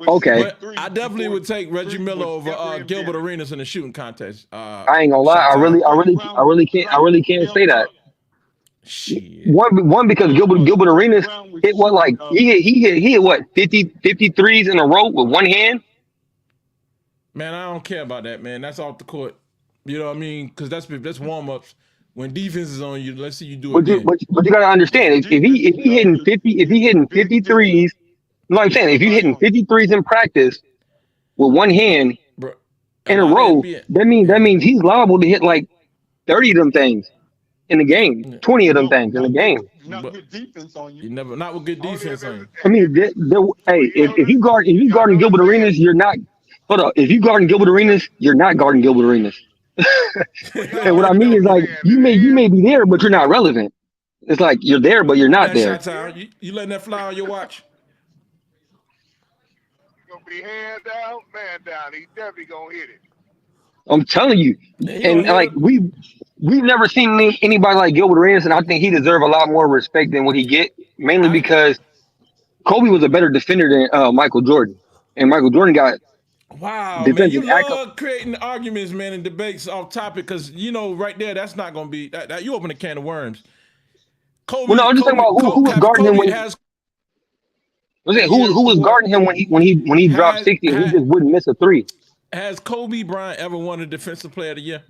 okay. But I definitely would take Reggie Miller over Gilbert Arenas in the shooting contest. I ain't gonna lie. I really can't say that. Shit. One because Gilbert Arenas hit what, like he hit what 53s in a row with one hand. Man, I don't care about that, man. That's off the court. You know what I mean? Because that's warm ups. When defense is on you, let's see you do it. But you gotta understand, if he hitting 53s, you know what I'm saying? If you hitting 53s in practice, with one hand bro. in a lot of row, NBA that means he's liable to hit like 30 of them things in the game, 20 of them No, things in the game. not But with defense on you you. never not with good Only defense if on it's, you. I mean, hey, if you guarding Gilbert Arenas, you're not. Hold up, if you guarding Gilbert Arenas, you're not guarding Gilbert Arenas. And what I mean is like you may be there, but you're not relevant. It's like you're there, but you're not That there. shot town. You letting that fly on your watch? gonna be hand down, man down. He definitely gonna hit it. I'm telling you, Yeah, he and gonna like hit it. we've never seen anybody like Gilbert Arenas, and I think he deserves a lot more respect than what he get, mainly I, because Kobe was a better defender than Michael Jordan, and Michael Jordan got wow, man, you defensive accolades. love creating arguments, man, and debates off topic because you know right there that's not gonna be that you open a can of worms. Kobe, Well, no, I'm just talking about who was guarding him when has was it who was guarding him when he dropped 60 and he just wouldn't miss a three. Has Kobe Bryant ever won a Defensive Player of the Year?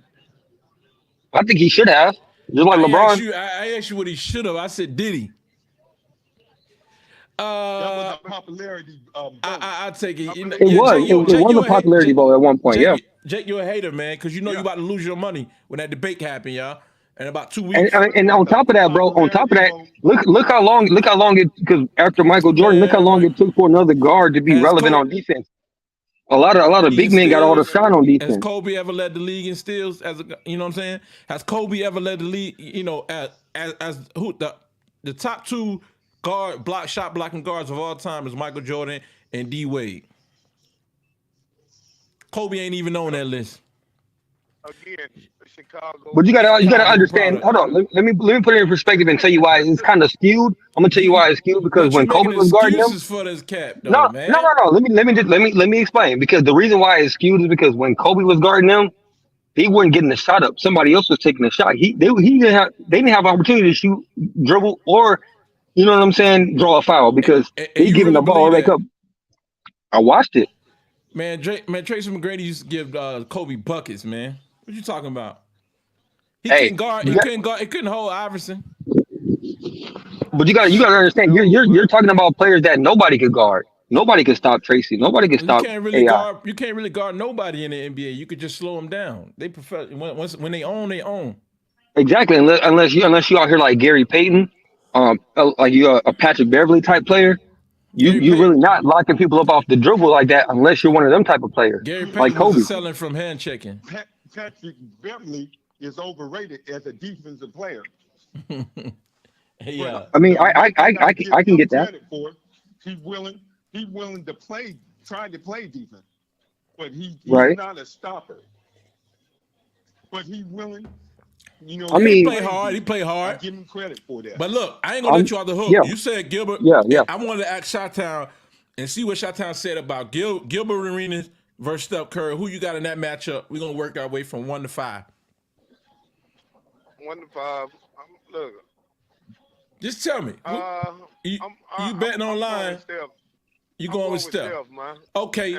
I think he should have, just like LeBron. I asked you what he should have. I said, did he? That was a popularity vote. I take it. It was a popularity vote at one point. Jake, Yeah. Jake, you're a hater, man, because you know you're about to lose your money when that debate happened, y'all. In about 2 weeks. And on top of that, bro, look how long it, because after Michael Jordan, look how long it took for another guard to be relevant on defense. A lot of big men got all the shine on defense. Has Kobe ever led the league in steals? You know what I'm saying? Has Kobe ever led the league? You know, as who the top two shot blocking guards of all time is Michael Jordan and D Wade. Kobe ain't even on that list. Again, Chicago. But you gotta understand. Hold on, let me put it in perspective and tell you why it's kind of skewed. I'm gonna tell you why it's skewed because when Kobe was guarding them, for this cap, though, no. Let me explain. Because the reason why it's skewed is because when Kobe was guarding them, he wasn't getting the shot up. Somebody else was taking the shot. They didn't have opportunity to shoot, dribble, or you know what I'm saying, draw a foul because they giving the ball back up. I watched it. Man, Tracy McGrady used to give Kobe buckets, man. What you talking about? He couldn't hold Iverson. But you gotta understand, you're talking about players that nobody could guard. Nobody could stop Tracy. Nobody could stop AI. You can't really guard nobody in the NBA. You could just slow them down. They prefer when they own, they own. Exactly, unless you out here like Gary Payton, like you a Patrick Beverly type player. You really not locking people up off the dribble like that unless you're one of them type of players. Gary Payton like Kobe. was selling from hand checking. Patrick Beverly is overrated as a defensive player. Yeah, I mean, I can get that. For it. He's willing to try to play defense, but he's right. not a stopper. But he's willing. You know, I mean, he play hard. I give him credit for that. But look, I ain't gonna let you off the hook. Yeah. You said Gilbert. Yeah. I wanted to ask Chi-Town and see what Chi-Town said about Gilbert Arenas versus Steph Curry. Who you got in that matchup? We're gonna work our way from 1 to 5. 1 to 5. Look. Just tell me. You betting online? You going with Steph? Man. Okay.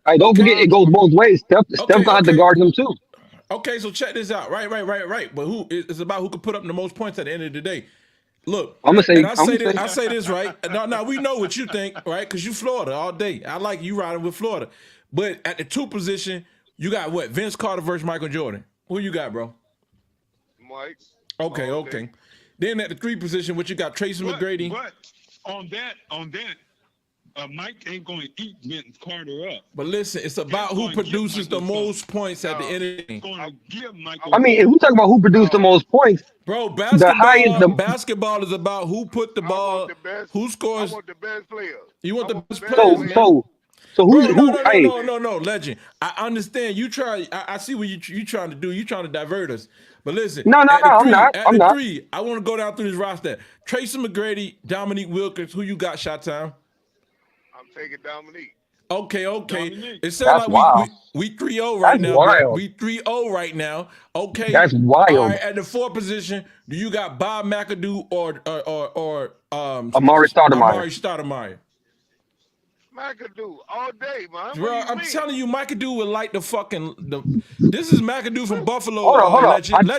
Hey, don't forget it goes both ways. Steph gonna have to guard him too. Okay, so check this out. Right. But it's about who can put up the most points at the end of the day. Look, I'm gonna say. I say this right. Now we know what you think, right? Because you Florida all day. I like you riding with Florida. But at the 2 position, you got what? Vince Carter versus Michael Jordan. Who you got, bro? Mike. Okay. Then at the 3 position, what you got? Tracy McGrady. But on that, Mike ain't going to eat Vince Carter up. But listen, it's about who produces the most points at the end of the game. Going to give Michael. I mean, if we talk about who produced the most points, bro, basketball is about who put the ball, who scores. I want the best players. You want the best players. So who's No, legend. I understand you try. I see what you trying to do. You trying to divert us. But listen, I'm not. I'm not. 3, I want to go down through this roster. Tracy McGrady, Dominique Wilkins. Who you got, Chi-Town? I'm taking Dominique. Okay. Dominique. It sounds like we 3-0 right now. Wild. We 3-0 right now. Okay. That's wild. All right, at the 4th position, do you got Bob McAdoo or Amari Stoudemire? McAdoo all day, man. Bro, I'm telling you, McAdoo would like the fucking. This is McAdoo from Buffalo. Hold on. Legend.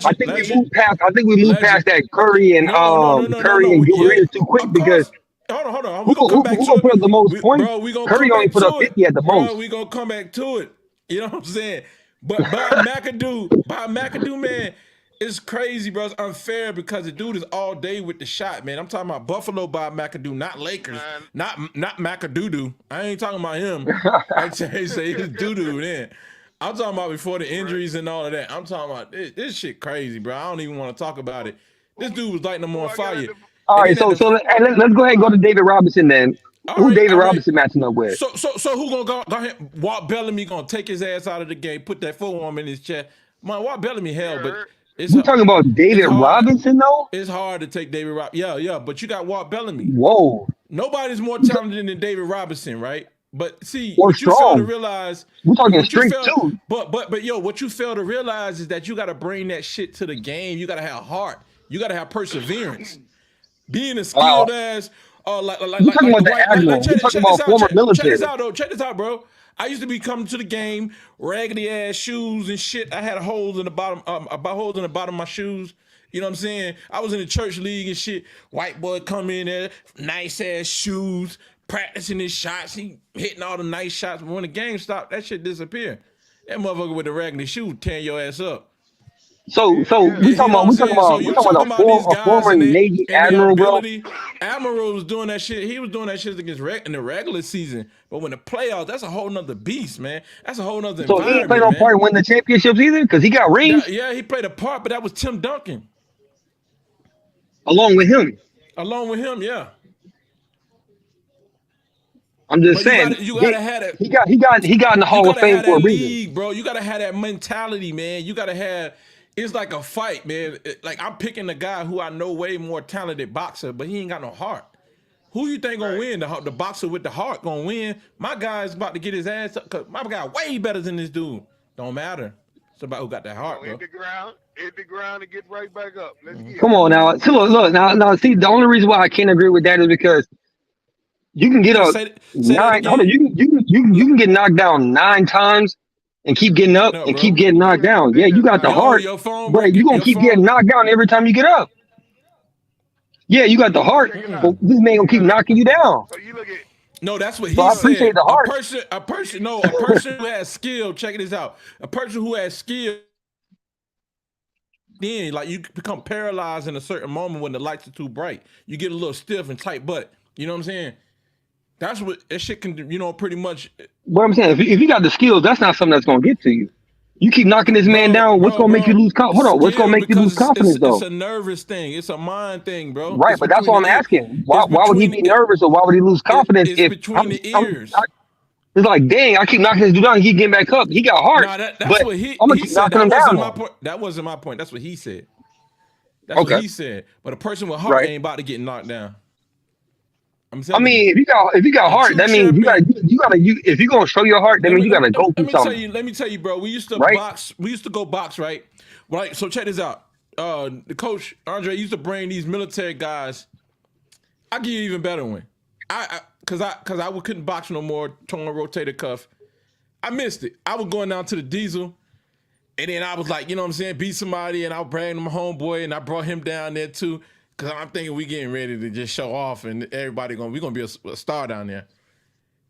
I think we moved past that Curry and Curry and Gilbert too quick because Hold on. Who, We gonna come back who to gonna put up the most it, points? bro. We gonna Curry come only back put up to 50 it, at the bro. most. We gonna come back to it. You know what I'm saying? But Bob McAdoo, man, it's crazy, bro. It's unfair because the dude is all day with the shot, man. I'm talking about Buffalo Bob McAdoo, not Lakers, Man, not McAdoo. I ain't talking about him. I say it's doo-doo then. I'm talking about before the right. injuries and all of that. I'm talking about this shit crazy, bro. I don't even want to talk about it. This dude was lighting them Who on I got fire. at the All And right, then at so the hey, let's go ahead and go to David Robinson then. Who David all right. Robinson matching up with? So who gonna go ahead? Walt Bellamy gonna take his ass out of the game, put that forearm in his chest. Man, Walt Bellamy you hell, but heard? it's You talking about it's David hard. Robinson though? It's hard to take David Rob. Yeah, but you got Walt Bellamy. Whoa, Nobody's more talented than David Robinson, right? But see, or what you fail to strong. realize, We're talking what you strength fail, too. but yo, what you fail to realize is that you got to bring that shit to the game. You got to have heart. You got to have perseverance. Being a Wow. skilled ass, You talking about the Dwight. admiral? You talking about former Check military? this out, though. Check this out, bro. I used to be coming to the game, raggedy ass shoes and shit. I had holes in the bottom, about holes in the bottom of my shoes. You know what I'm saying? I was in the church league and shit. White boy come in there, nice ass shoes, practicing his shots. He hitting all the nice shots. But when the game stopped, that shit disappeared. That motherfucker with the raggedy shoes tearing your ass up. So You know what I'm we saying? So talking you about talking about these a guys former Navy and their admiral, bro. ability. Admiral was doing that shit. He was doing that shit against in the regular season. But when the playoffs, that's a whole nother beast, man. That's a whole nother So he ain't played environment, no man. part in winning the championships either, because he got rings Yeah, he played a part, but that was Tim Duncan. along with him. Along with him, yeah. I'm just But saying, you gotta have that. he got in the You Hall of gotta Fame have for a that reason. league, bro. You gotta have that mentality, man. You gotta have. It's like a fight, man. Like I'm picking a guy who I know way more talented boxer, but he ain't got no heart. Who you think gonna win? The boxer with the heart gonna win. My guy's about to get his ass up. Cause my guy way better than this dude. Don't matter. It's about who got that heart, bro. Hit the ground, and get right back up. Let's get Come it. on now. So look now. See, the only reason why I can't agree with that is because you can get up Say that 9. Hold on, again. you can get knocked down 9 times and keep getting up No, and bro. keep getting knocked down. Yeah, you got the Yo, heart, your phone but breaking. you gonna Your keep phone. getting knocked down every time you get up. Yeah, you got the heart, but this man gonna keep knocking you down. So you look at No, that's what So he I appreciate said. the heart. A person who has skill. Check this out. A person who has skill. Then, like, you become paralyzed in a certain moment when the lights are too bright. You get a little stiff and tight butt. You know what I'm saying? That's what that shit can do. You know, pretty much. What I'm saying, if you got the skills, that's not something that's gonna get to you. You keep knocking this man down. What's gonna make you lose confidence? Hold on, what's gonna make you lose confidence though? It's a nervous thing. It's a mind thing, bro. Right, It's but that's what I'm between the asking. Why would he be between- nervous or why would he lose confidence It's if between the ears. it's like, dang, I keep knocking this dude down, he keep getting back up. He got heart, Nah, that's but what he I'm gonna he keep said. knocking him That wasn't down. my point. That wasn't my point. That's what he said. That's Okay. what he said. But a person with heart Right. ain't about to get knocked down. I'm I telling you. mean, if you got heart, true that means if you're gonna show your heart, that means you gotta go through something. Let me tell you, bro. We used to Right? box. We used to go box, right? Right. So check this out. The coach Andre used to bring these military guys. I'll give you an even better one. Cause I couldn't box no more. Torn rotator cuff. I missed it. I was going down to the diesel, and then I was like, you know what I'm saying, beat somebody, and I was bragging to my homeboy, and I brought him down there too. Cause I'm thinking we getting ready to just show off, and everybody we gonna be a star down there.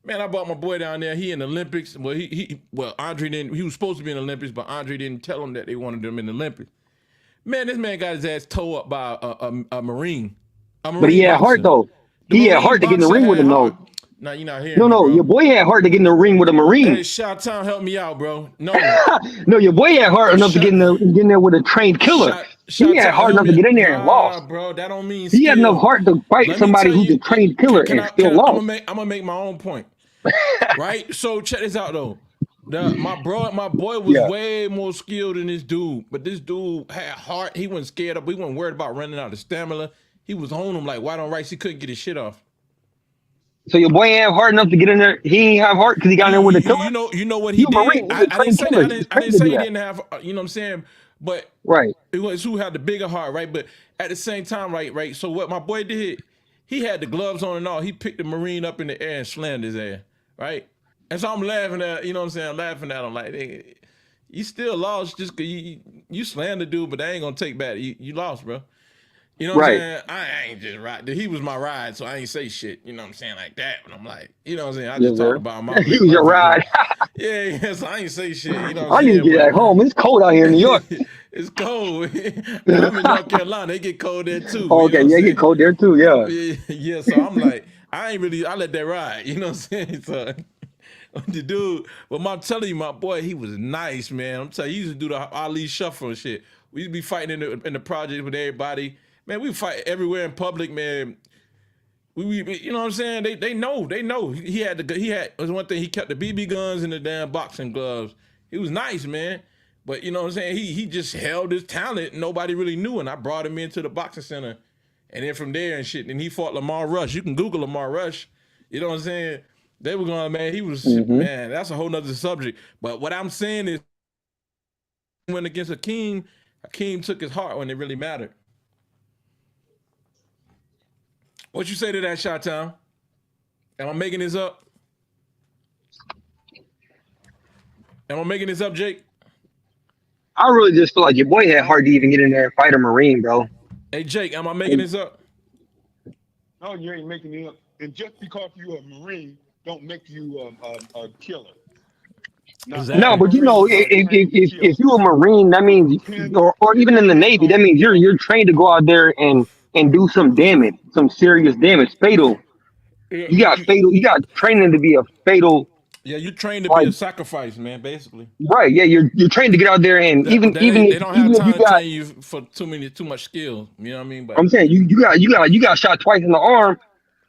Man, I brought my boy down there. He in the Olympics. Well, Andre didn't. He was supposed to be in the Olympics, but Andre didn't tell him that they wanted him in the Olympics. Man, this man got his ass towed up by a Marine. But he had heart though. He had heart to get in the ring with him though. Nah, you're not hearing No, me, bro. your boy had heart to get in the ring with a Marine. Hey, Chi-Town, help me out, bro. No. No, your boy had heart enough to get in there with a trained killer. He had heart enough to get in there and lost. Bro, that don't mean He had skill. enough heart to fight Let me somebody tell who's you- a trained killer and still I'm lost. gonna make my own point. Right? So check this out though. My boy was Yeah. way more skilled than this dude, but this dude had heart. He wasn't scared up. He wasn't worried about running out of stamina. He was on him like white on rice. He couldn't get his shit off. So your boy ain't have heart enough to get in there. He ain't have heart because he got in there with a killer. You know what he You a did. Marine. You I a didn't trained say killer. that. You I trained didn't to say do he that. didn't have. You know what I'm saying? But Right. it was who had the bigger heart, right? But at the same time, right? So what my boy did, he had the gloves on and all. He picked the Marine up in the air and slammed his ass, right? And so I'm laughing at, you know what I'm saying? I'm laughing at him like, hey, you still lost just because you slammed the dude, but they ain't gonna take back. You lost, bro. You know what I'm Right. saying? I ain't just ride. He was my ride, so I ain't say shit. You know what I'm saying? Like that. And I'm like, you know what I'm saying? I Yes, just talked sir. about him. I was He letting was your other people. ride. Yeah, yeah. So I ain't say shit. You know what I I'm need to saying? get back home. It's cold out here in New York. It's cold. Now I'm in North Carolina. They get cold there too. You know Okay, what yeah, I'm it get saying? cold there too. Yeah. Yeah. So I'm like, I let that ride. You know what I'm saying? So the dude, but I'm telling you, my boy, he was nice, man. I'm telling you, he used to do the Ali shuffle and shit. We used to be fighting in the project with everybody. Man, we fight everywhere in public, man. We you know what I'm saying? They know. He had it was one thing, he kept the BB guns and the damn boxing gloves. He was nice, man. But you know what I'm saying? He just held his talent. Nobody really knew, and I brought him into the boxing center. And then from there and shit, and he fought Lamar Rush. You can Google Lamar Rush. You know what I'm saying? They were going, man, he was, Mm-hmm. man, that's a whole nother subject. But what I'm saying is, when against Hakeem took his heart when it really mattered. What you say to that, Shot Town? Am I making this up? Am I making this up, Jake? I really just feel like your boy had heart to even get in there and fight a Marine, bro. Hey, Jake, am I making this up? No, you ain't making it up. And just because you're a Marine, don't make you a killer. Now, Exactly. No, but you know, Marines are trained to kill. if you're a Marine, that means, or even in the Navy, that means you're trained to go out there and do some damage, some serious damage, fatal. You got training to be a fatal. Yeah, you trained to be Like, a sacrifice, man, basically. right? Yeah, you're trained to get out there and even They don't have if you time to got, train you for too much skill. You know what I mean? But I'm saying you got shot twice in the arm.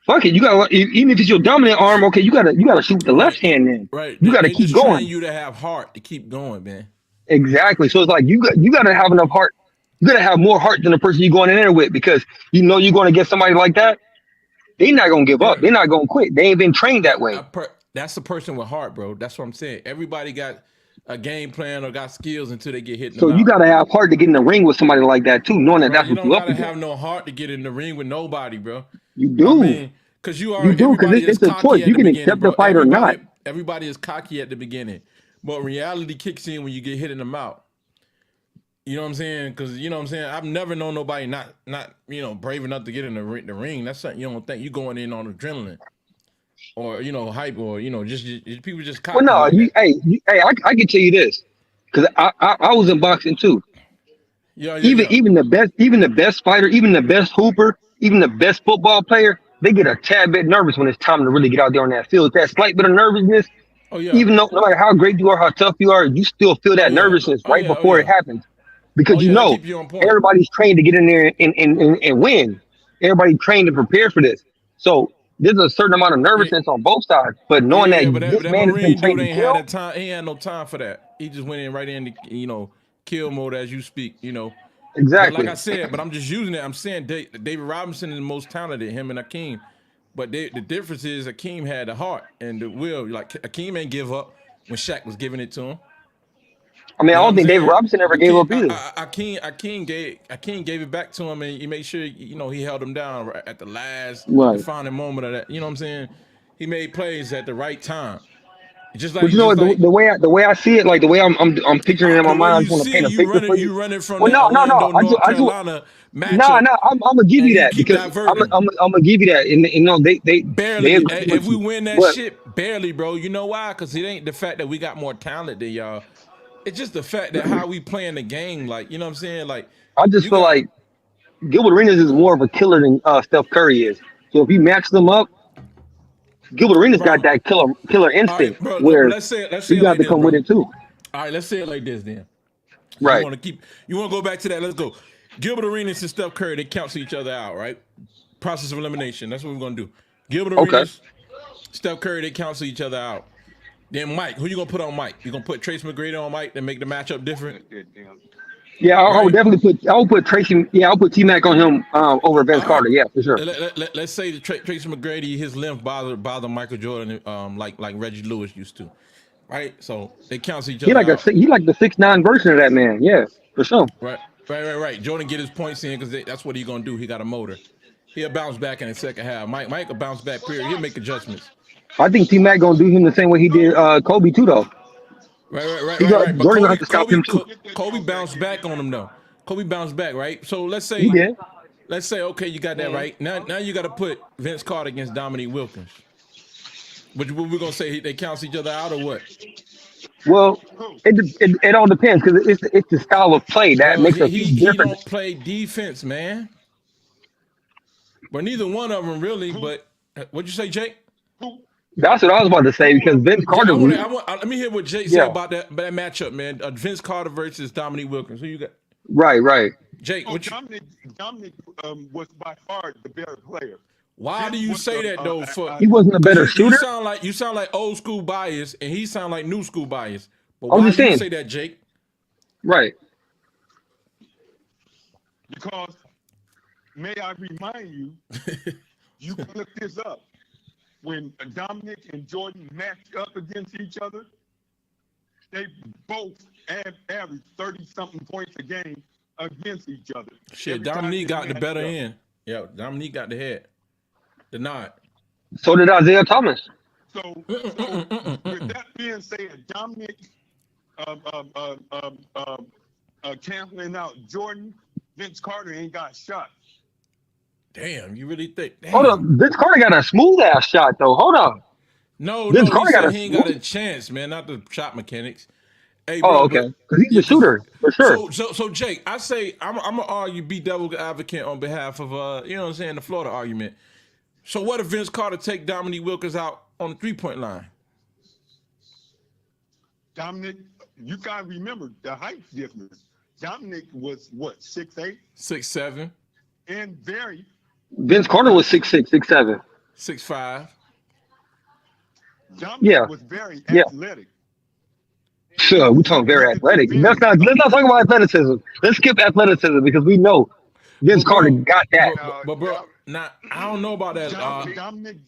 Fuck it, you got even if it's your dominant arm, okay, you gotta shoot with the left hand. Then right, you gotta they keep just train going. you to have heart to keep going, man. Exactly. So it's like you gotta have enough heart. You gotta have more heart than the person you're going in there with, because you know you're gonna get somebody like that. They're not gonna give up. Right. They're not gonna quit. They ain't been trained that way. That's the person with heart, bro. That's what I'm saying. Everybody got a game plan or got skills until they get hit in the So you mouth. gotta have heart to get in the ring with somebody like that too, knowing that Bro, that's you what don't you up gotta have against. no heart to get in the ring with nobody, bro. You I do. mean, because You do, because everybody is it's a choice. cocky at You the can beginning, accept the bro. fight or not. Everybody is cocky at the beginning, but reality kicks in when you get hit in the mouth. You know what I'm saying? Because you know what I'm saying. I've never known nobody not brave enough to get in the ring. That's something you don't think you going in on adrenaline or hype or just people just Well, cocky no, like that. I can tell you this, because I was in boxing too. Yeah. Even the best fighter, even the best hooper, even the best football player, they get a tad bit nervous when it's time to really get out there on that field. That slight bit of nervousness, Oh yeah. even though no matter how great you are, how tough you are, you still feel Oh that yeah. nervousness Oh right yeah. Oh before it yeah. happens, Oh because you yeah. That know keep you on point. everybody's trained to get in there and win. Everybody trained to prepare for this. So there's a certain amount of Yeah. nervousness on both sides, but knowing that Yeah, but this that man has been Marine dude trained to ain't had kill, that time. He ain't had no time for that. He just went in right in the kill mode as you speak. But like exactly. I said, but I'm just using it. I'm saying David Robinson is the most talented, him and Akeem. But the difference is Akeem had the heart and the will. Like Akeem ain't give up when Shaq was giving it to him. I mean, I You know what don't I'm think David saying? Robinson ever gave up either. Akeem gave it back to him, and he made sure he held him down right at the last Right. defining moment of that. You know what I'm saying? He made plays at the right time. Just But you know what, the way I see it, like the way I'm picturing it in my the way mind, I you just want to see it, paint a picture for you. you running from Well, the no, no, Orlando, no. North I just Carolina no, matchup, no. I'm gonna give and you you that keep because diverting. I'm gonna give you that. And they Barely. agree If with we you. win that But shit, barely, bro. You know why? Because it ain't the fact that we got more talent than y'all. It's just the fact that how we playing the game. Like, you know what I'm saying? Like, I just you feel got like Gilbert Arenas is more of a killer than Steph Curry is. So if you match them up, Gilbert Arenas got bro. that killer All right, instinct bro. where Let's say you it got like to this, come with bro. it too. All right, let's say it like this then. You Right. want to go back to that. Let's go. Gilbert Arenas and Steph Curry, they cancel each other out, right? Process of elimination. That's what we're gonna do. Gilbert Okay. Arenas, Steph Curry, they cancel each other out. Then Mike, who you gonna put on Mike? You gonna put Trace McGrady on Mike to make the matchup different, Yeah, I would right? definitely put. I would put Tracy. Yeah, I'll put T Mac on him over Vince All right. Carter. Yeah, for sure. Let's say the Tracy McGrady, his length bother Michael Jordan, like Reggie Lewis used to, right? So they cancel each other out. He like the 6'9" version of that man. Yeah, for sure. Right. Jordan get his points in because that's what he gonna do. He got a motor. He'll bounce back in the second half. Mike will bounce back. Period. He'll make adjustments. I think T Mac gonna do him the same way he did Kobe too, though. Right. But Jordan gonna have to stop him too. Kobe bounced back on him though. Kobe bounced back, right? So let's He say did. let's say, okay, you got that right. Now you got to put Vince Carter against Dominique Wilkins. Which we're gonna say they cancel each other out or what? Well, it all depends because it's the style of play that Well, makes a he huge difference. don't play defense, man. But neither one of them really. But what'd you say, Jake? That's what I was about to say because Vince Carter. Let me hear what Jake said Yeah. about that matchup, man. Vince Carter versus Dominique Wilkins. Who you got? Right. Jake, what you, Dominic was by far the better player. why do you say that though? He wasn't a better you shooter. You sound like old school bias, and he sound like new school bias. But I'm why just do you saying. say that, Jake? Right. Because, may I remind you, you can look this up. When Dominic and Jordan matched up against each other, they both averaged 30-something points a game against each other. Shit, Every time Dominique they got the matched better up. end. Yeah, Dominique got the head. The nod. So did Isaiah Thomas. So with that being said, Dominic canceling out Jordan, Vince Carter ain't got shot. Damn, you really think? Damn. Hold up, Vince Carter got a smooth ass shot though. Hold on. No, Vince he Carter said got he ain't got a chance, man. Not the shot mechanics. Hey, Oh, bro, okay. Because he's a shooter for sure. So Jake, I say I'm gonna argue, be devil's advocate on behalf of you know what I'm saying, the Florida argument. So what if Vince Carter take Dominique Wilkins out on the 3-point line? Dominic, you gotta remember the height difference. Dominic was what, 6'8"? 6'7", And very Vince Carter was 6'6", 6'7". 6'5". Dominic Yeah. was very Yeah. athletic. Sure, we talking very athletic. Let's not talk about athleticism. Let's skip athleticism because we know Vince But bro, Carter got that. But bro, now I don't know about that. Dominic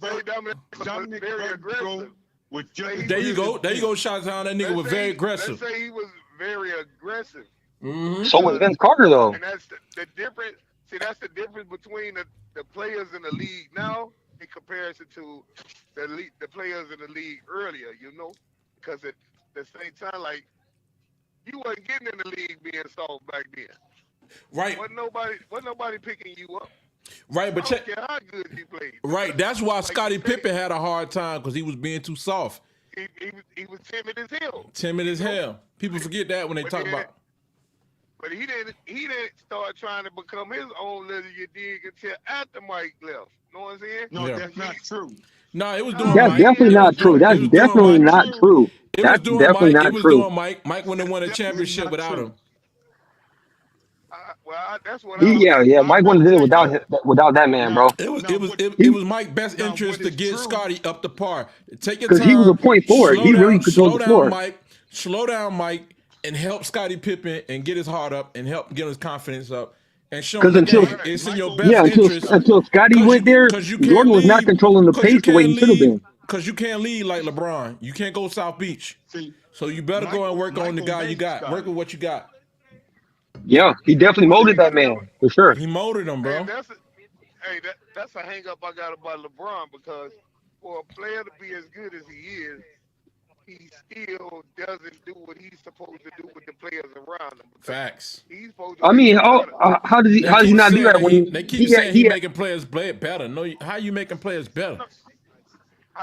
Dominic very aggressive. was just There you go, shots down. That nigga was very aggressive. Let's say he was very aggressive. So was Vince Carter though. And that's the difference. See, that's the difference between the players in the league now in comparison to the players in the league earlier, you know? Because at the same time, like, you wasn't getting in the league being soft back then. Right, Wasn't nobody picking you up. right, I but don't check. care how good you played. Right, that's why Like Scottie you said, Pippen had a hard time because he was being too soft, He was timid as hell. timid as hell. People forget that when they But talk then- about. But he didn't start trying to become his own little you dig until after Mike left. Know what I'm saying? No, Yeah. that's not true. No, it was doing That's Mike. definitely It not was true. doing- That's it was doing definitely Mike. not true. It was That's doing definitely Mike. not It was true. doing Mike. Mike wouldn't have won a Definitely championship not without true. him. That's what I was Yeah. Mike wouldn't have did it without that man, bro. It was Now, it was what- it was Mike's best now, interest what to is get true- Scotty up to par. Take your 'Cause time. he was a point forward. slow He really down- controlled the slow floor. down, Mike. Slow down, Mike, and help Scottie Pippen and get his heart up and help get his confidence up and show him 'Cause the until- game. It's in your best Yeah, interest. until Scotty 'Cause went there, 'cause you can't Jordan was not lead- controlling the 'cause pace you the way he can't should have lead- been. Because you can't lead like LeBron. You can't go South Beach. See, So you better go and work on the Michael guy you made got. Scotty. Work with what you got. Yeah, he definitely molded that man for sure. He molded him, bro. And that's a hang up I got about LeBron because for a player to be as good as he is, he still doesn't do what he's supposed to do with the players around him. Facts. He's supposed to I mean, be better. how does he keep not do saying that when they keep saying he making players play it better. No, how you making players better?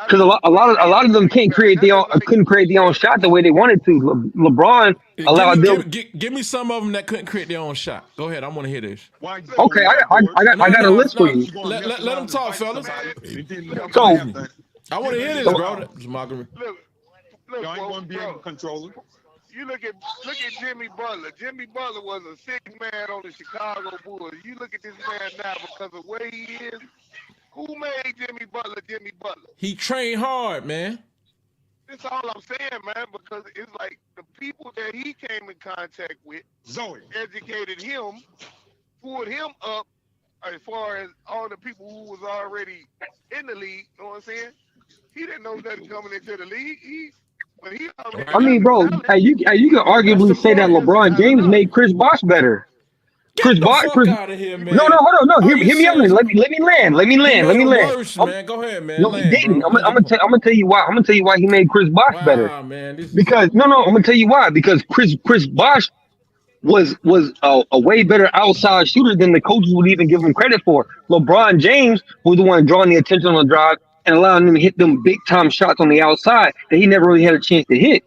Because a lot of them couldn't create their own shot the way they wanted to. LeBron allowed them. Give me some of them that couldn't create their own shot. Go ahead, I want to hear this. why? Okay, I got a list for you. Let them talk, fellas. So- I want to hear this, bro. It's mockery. Look, Y'all ain't bro, gonna be able to control it. you look at Jimmy Butler. Jimmy Butler was a six man on the Chicago Bulls. You look at this man now because of where he is. Who made Jimmy Butler Jimmy Butler? He trained hard, man. That's all I'm saying, man, because it's like the people that he came in contact with Zoe. educated him, pulled him up as far as all the people who was already in the league, you know what I'm saying? He didn't know nothing coming into the league. I mean, bro, you can arguably say that LeBron James made Chris Bosh better. Chris Bosh. Out of here, man. No, hold on. Are Hear you me out. serious? Let me land. He made him worse, man. Go ahead, man. No, he didn't. I'm gonna tell you why. I'm gonna tell you why he made Chris Bosh better. Man, this is- Because I'm gonna tell you why. Because Chris Bosh was a way better outside shooter than the coaches would even give him credit for. LeBron James was the one drawing the attention on the drive and allowing him to hit them big time shots on the outside that he never really had a chance to hit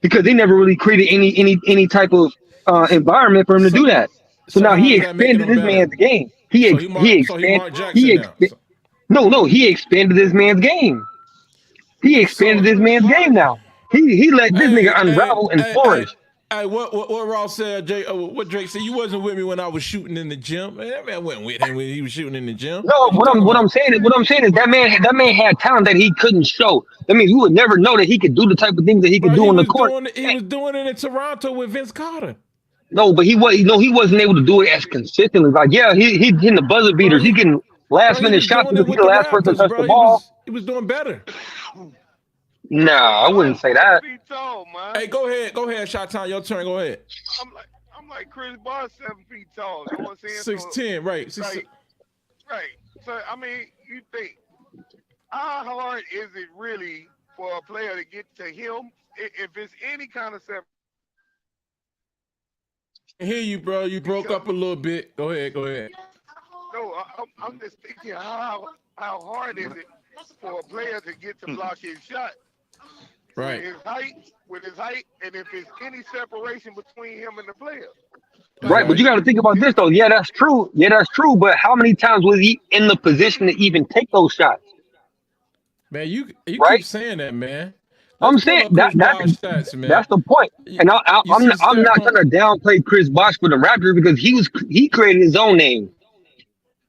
because they never really created any type of environment for him to do that. So now how he is that making expanded him this better? man's game. He expanded this man's game. He expanded this man's game now. He let this nigga unravel and flourish. Hey, what Ross said, Jay? What Drake said? You wasn't with me when I was shooting in the gym. Man, that man wasn't with him when he was shooting in the gym. No, what I'm saying is that man had talent that he couldn't show. I mean, you would never know that he could do the type of things that he could do on the court. He was doing it in Toronto with Vince Carter. No, but he wasn't able to do it as consistently. Like, yeah, he hitting the buzzer beaters. He getting last minute shots because he's the last person to touch the ball. He was doing better. Nah, I wouldn't say that. Tall, man. Hey, go ahead, Shot Town. Your turn. Go ahead. I'm like Chris Bosh, 7 feet tall. You know what I'm saying? 6'10", right? Right. So I mean, you think how hard is it really for a player to get to him if it's any kind of separation? I hear you, bro. You broke up a little bit. Go ahead. No, I'm just thinking how hard is it for a player to get to block his shot? Right. With his height, and if there's any separation between him and the player. Right, but you got to think about this though. Yeah, that's true. But how many times was he in the position to even take those shots? Man, you right? keep saying that, man. I'm saying that's the point. And I'm not trying to downplay Chris Bosh for the Raptors because he created his own name.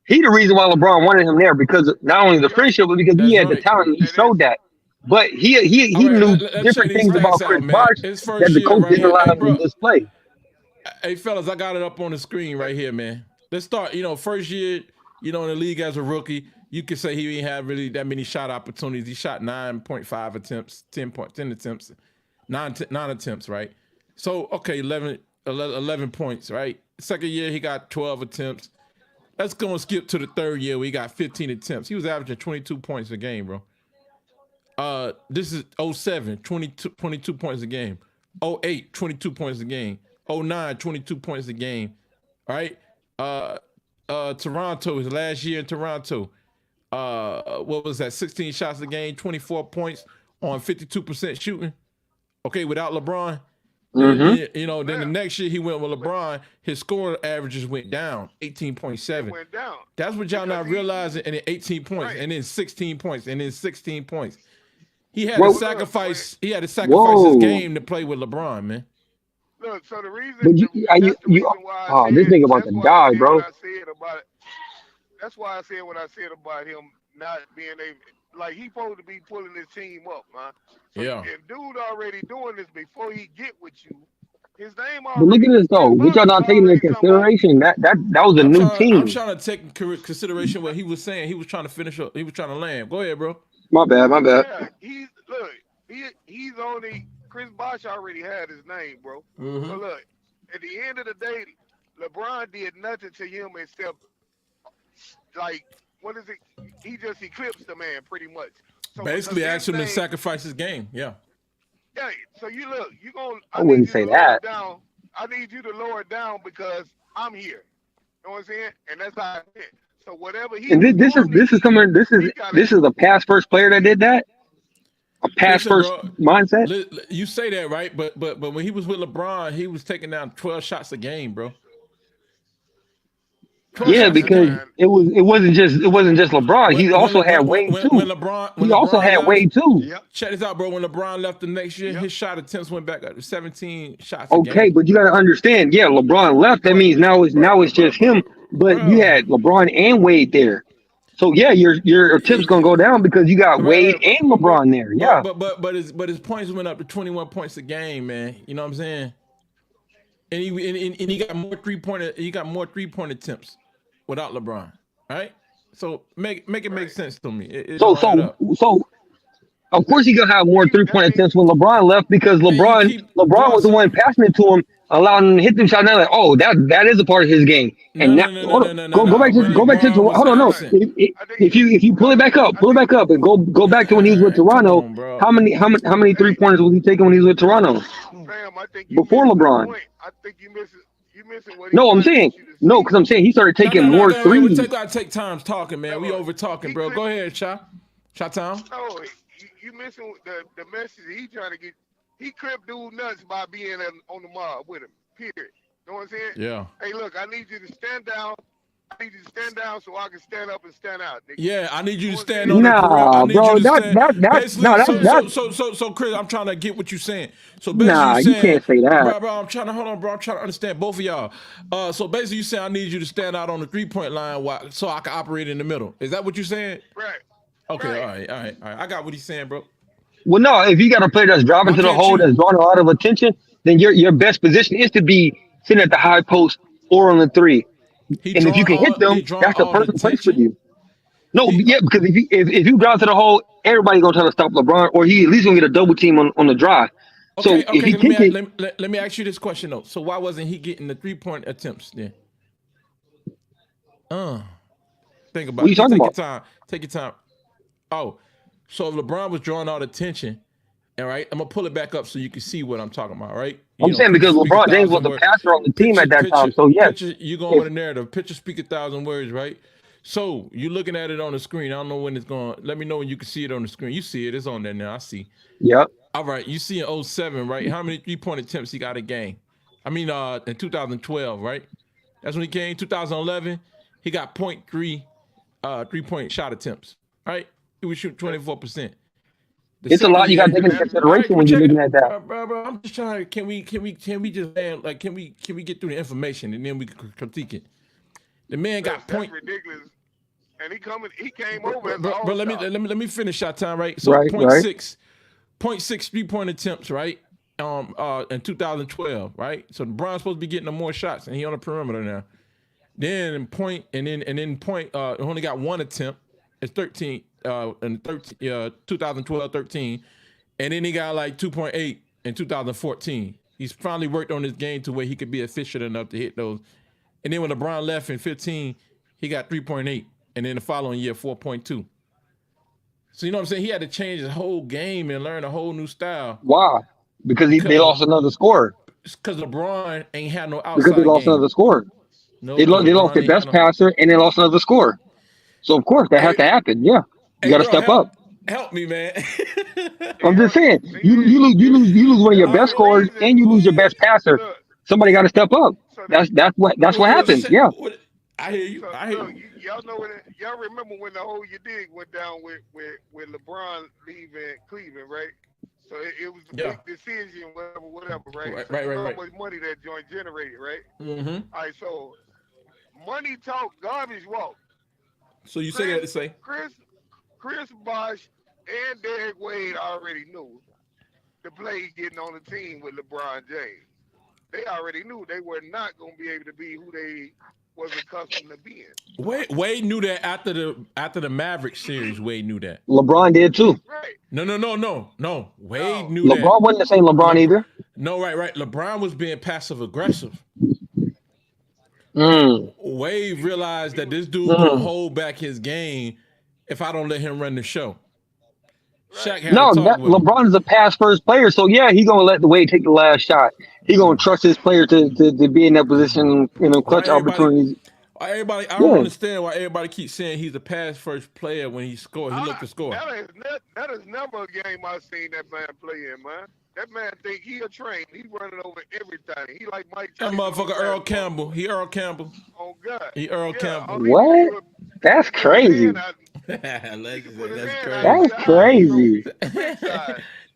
He the reason why LeBron wanted him there because not only the friendship, but because he had the talent. And he showed that. But he knew different things about Chris Bosh that the coach didn't allow him to display. Hey, fellas, I got it up on the screen right here, man. Let's start. First year, in the league as a rookie, you could say he ain't had really that many shot opportunities. He shot 9.5 attempts, 10 attempts, 9 attempts, right? So, okay, 11 points, right? Second year, he got 12 attempts. Let's go and skip to the third year where he got 15 attempts. He was averaging 22 points a game, bro. This is 07, 22 points a game. 08, 22 points a game. 09, 22 points a game. All right. Toronto, his last year in Toronto. What was that? 16 shots a game, 24 points on 52% shooting. Okay, without LeBron. Mm-hmm. Then the next year he went with LeBron, his score averages went down, 18.7. Went down. That's what y'all not realizing, and then 18 points, right. and then 16 points, and then 16 points. He had to sacrifice his game to play with LeBron, man. Look, so the reason this nigga about to die, bro. That's why I said what I said about him not being able, like, he supposed to be pulling his team up, man. So yeah. If dude already doing this before he get with you, his name already. But look at this though. What y'all not taking into consideration? That was a new team. I'm trying to take consideration what he was saying. He was trying to finish up. He was trying to land. Go ahead, bro. My bad. Yeah, he's only Chris Bosh already had his name, bro. Mm-hmm. So look, at the end of the day, LeBron did nothing to him except, like, what is it? He just eclipsed the man pretty much. So basically asked him to sacrifice his game. Yeah. Yeah. So you look, you gonna. I wouldn't say that. I need you to lower it down because I'm here. You know what I'm saying? And that's how it is. So whatever he. And this is a pass first player that did that. A pass first mindset. You say that, right? But when he was with LeBron, he was taking down 12 shots a game, bro. Yeah, because it wasn't just LeBron. He also had Wade too. He also had Wade too. Yep. Check this out, bro. When LeBron left the next year, his shot attempts went back up to 17 shots. A okay, game. but you got to understand. Yeah, LeBron left. That means now it's just him. But you had LeBron and Wade there. So yeah, your attempts gonna go down because you got Wade and LeBron there. Yeah. But his points went up to 21 points a game, man. You know what I'm saying? And he got more 3-point attempts without LeBron, right? So make it make sense to me. So of course he gonna have more 3-point attempts when LeBron left because LeBron was the one passing it to him, allowing him to hit them shots. Now like, oh, that is a part of his game. And go back to hold on, no. If you pull it back up, and go back to when he was with Toronto. How many 3-pointers was he taking when he was with Toronto? Fam, I think you before missing the LeBron. point. I think you missing what he No, I'm trying to saying get you to no, see. because I'm saying he started taking No, more go ahead. We threes. gotta take time talking, man. We No, over talking, he bro. could. Go ahead, Shot Town. No, you missing the message he trying to get. He crib dude nuts by being on the mob with him. Period. Know what I'm saying? Yeah. Hey, look, I need you to stand down. I need you to stand down so I can stand up and stand out, nigga. Yeah, I need you to Know what I'm stand saying? on the perimeter. I Nah, need bro, you to stand. no, Basically, that's so, Chris, I'm trying to get what you're saying. So basically, nah, you're you saying, can't say that. bro, I'm trying to hold on, bro. I'm trying to understand both of y'all. So basically, you saying I need you to stand out on the 3-point line so I can operate in the middle. Is that what you're saying? Right. Okay, Right. all right. I got what he's saying, bro. Well, no, if you got a player that's driving Why to the can't hole, you? that's drawing a lot of attention, then your best position is to be sitting at the high post or on the three. He And if you drawing can hit all them, that's the the perfect place for attention. you. No, He yeah, because if you drive to the hole, everybody's gonna try to stop LeBron, or he at least gonna get a double team on the drive. So if okay. he can get, Let me ask you this question though. So why wasn't he getting the 3-point attempts then? Think about what are you it. Just talking take your about? time. Take your time. Oh, so if LeBron was drawing all the attention, all right, I'm gonna pull it back up so you can see what I'm talking about, right? I'm saying Picture because speak LeBron James was 1,000 the words. passer on the team at that time. So yes, Picture. You going if with a narrative. Picture speak 1,000 words, right? So you looking at it on the screen. I don't know when it's going. Let me know when you can see it on the screen. You see it. It's on there now. I see. yep, All right. You see in 07, right? How many 3-point attempts he got a game? I mean, in 2012, right? That's when he came. 2011, he got 0.3 3-point shot attempts, right? He was shooting 24%. it's a lot you got to take into All right, consideration when you're looking at that. bro. I'm just trying. Can we just like can we get through the information and then we can critique it? The man got That's point. ridiculous. And he came over as Bro, an let all-star. me finish shot time, right? So Right, right. 0.6 3-point attempts, right? In 2012, right? So LeBron's supposed to be getting more shots, and he on the perimeter now. Then point, and then point. Only got one attempt. It's 13 in 2012-13, and then he got like 2.8 in 2014. He's finally worked on his game to where he could be efficient enough to hit those. And then when LeBron left in 15, he got 3.8, and then the following year 4.2. So you know what I'm saying? He had to change his whole game and learn a whole new style Why? Because they because lost another scorer. LeBron ain't had no Because they outside lost game. another scorer. No, They lost LeBron their ain't best had no. passer and they lost another scorer. So of course that has to happen. Yeah, you got to bro, step up. help me, man. I'm just saying, you lose one of your best scorers and you lose your best passer. Look, Somebody got to step up. so That's what What happens. you say? Yeah. I hear you. So I hear look, you. y'all know y'all remember when the whole you dig went down with LeBron leaving Cleveland, right? So it was a big decision, whatever, right? Right. You know how much money that joint generated, right? Mm-hmm. All right, so money talk, garbage walk. So you say that to say? Chris Bosh and Derek Wade already knew the play getting on the team with LeBron James. They already knew they were not going to be able to be who they was accustomed to being. Wade knew that after the Mavericks series. Wade knew that. LeBron did too. Right. No. Wade knew LeBron that. wasn't the same LeBron either. No, right. LeBron was being passive aggressive. Mm. Wade realized that this dude gonna hold back his game if I don't let him run the show. Shaq had No, to talk with him. LeBron is a pass first player, so yeah, he gonna let the Wade take the last shot. He gonna trust his player to be in that position, clutch opportunities. I don't understand why everybody keeps saying he's a pass first player when he scored. He looked to score. That is never a game I've seen that man play in, man. That man think he a train. He running over everything. He like Mike That Tyson. motherfucker Earl Campbell. He Earl Campbell. Oh God. He Earl Campbell. What? That's crazy. That's crazy.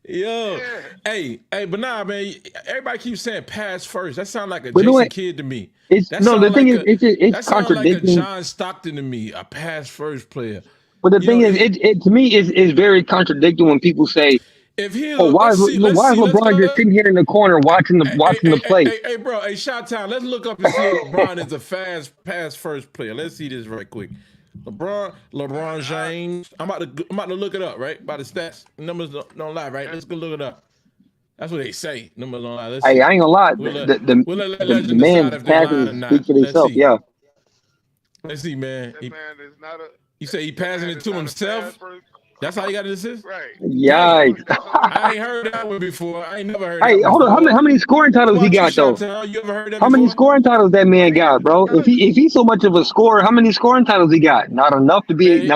Yo, hey, but nah, man. Everybody keeps saying pass first. That sounds like a But Jason Kidd to me. The thing is, it's contradicting. Like a John Stockton to me, a pass first player. But the thing is, it to me is very contradicting when people say, if he, why is LeBron just sitting here in the corner watching the play? Hey, bro, Shot Town, let's look up and see if LeBron is a fast pass first player. Let's see this right quick. LeBron James. I'm about to look it up, right? By the stats, numbers don't lie, right? Let's go look it up. That's what they say. Numbers don't lie. Let's see. Hey, I ain't gonna lie. We'll The man's passes speak for themselves. Yeah. Let's see, man. That man is not a. You say he passing it to himself? That's how he got an assist? Right. Yikes. I ain't heard that one before. I ain't never heard Hey, that one hold on. before. How many scoring titles he got though? You ever heard that How before? many scoring titles that man got, bro? If he's so much of a scorer, how many scoring titles he got? Not enough to be Shit,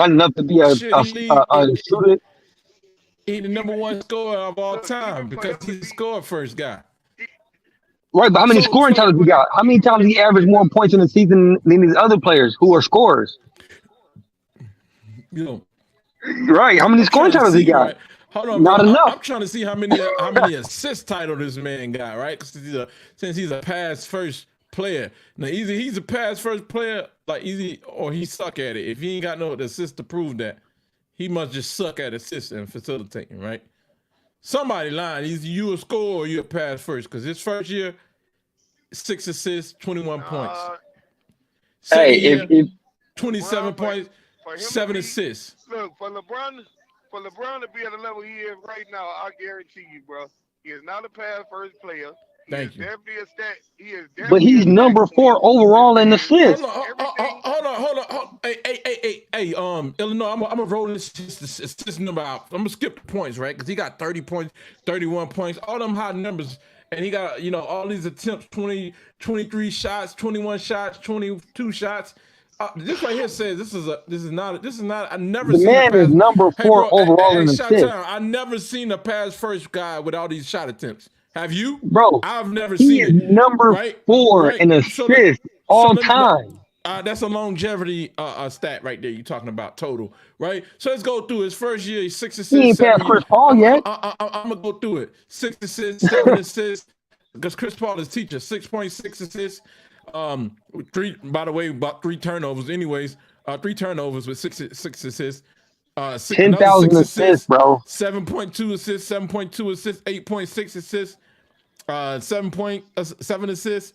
a shooter. He the number one scorer of all Look, time even for because him to he's the be- score first guy. Right, but how many So- scoring so- titles he got? How many times he averaged more points in the season than these other players who are scorers? You know, Right, how many scoring trying to titles he see, got? right? Hold on, Not bro. enough. I'm trying to see how many assist title this man got, right? Since he's a pass first player. Now either he's a pass first player, or he suck at it. If he ain't got no assist to prove that, he must just suck at assist and facilitating, right? Somebody lying. Either you a score or you a pass first. Because his first year, 6 assists, 21 points. Second Hey, year, if 27 Bro, points, for him to 7 be- assists. Look, for LeBron to be at the level he is right now, I guarantee you, bro, he is not a pass first player. Thank you. Definitely a stat. He is definitely but he's a number stat 4 overall in assists. Hold on. Hey, Illinois, I'm gonna roll this number out. I'm gonna skip the points, right? Because he got 30 points, 31 points, all them high numbers, and he got all these attempts, 20, 23 shots, 21 shots, 22 shots. This right here says this is not. I never The seen man a pass. is number 4 overall in assists. I never seen a pass first guy with all these shot attempts. Have you, Bro, I've never he seen is it. number Right? 4 Right. in So assists all time. That's a longevity stat right there. You're talking about total, right? So let's go through his first year. He's 6 assists. He ain't passed Chris Paul yet. I'm gonna go through it. 6 assists, 7 assists. Because Chris Paul is teacher. 6.6 assists. 3. By the way, about 3 turnovers. Anyways, 3 turnovers with 6 assists. 10,000 assists, bro. 7.2 assists. 7.2 assists. 8.6 assists. 7 assists.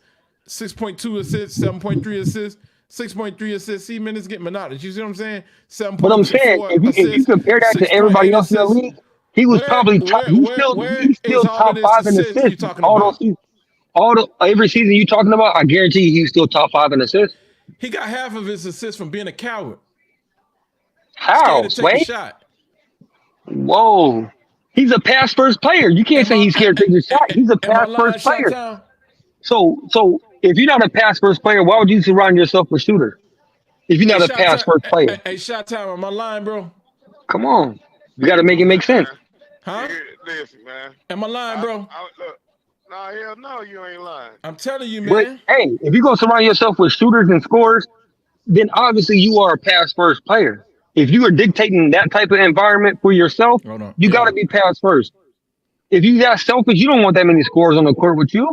6.2 assists. 7.3 assists. 6.3 assists. See, man, it's getting monotonous. You see what I'm saying? 7. But I'm saying, if you compare that to everybody else in the league, he was probably top. He's still top 5 in assists. Every season you talking about, I guarantee he's still top 5 in assists. He got half of his assists from being a coward. How? Scared to take a Wait. shot. Whoa. He's a pass first player. You can't say he's scared to take a shot. He's a pass first player. So if you're not a pass first player, why would you surround yourself with shooters? If you're not a pass first player. Hey, shot time on my line, bro. Come on. You got to make it make sense. Huh? Listen, man. Am I lying, bro? Look, nah, hell no, you ain't lying. I'm telling you, But man. hey, if you're going to surround yourself with shooters and scorers, then obviously you are a pass first player. If you are dictating that type of environment for yourself, Hold on. you got to be pass first. If you that selfish, you don't want that many scorers on the court with you.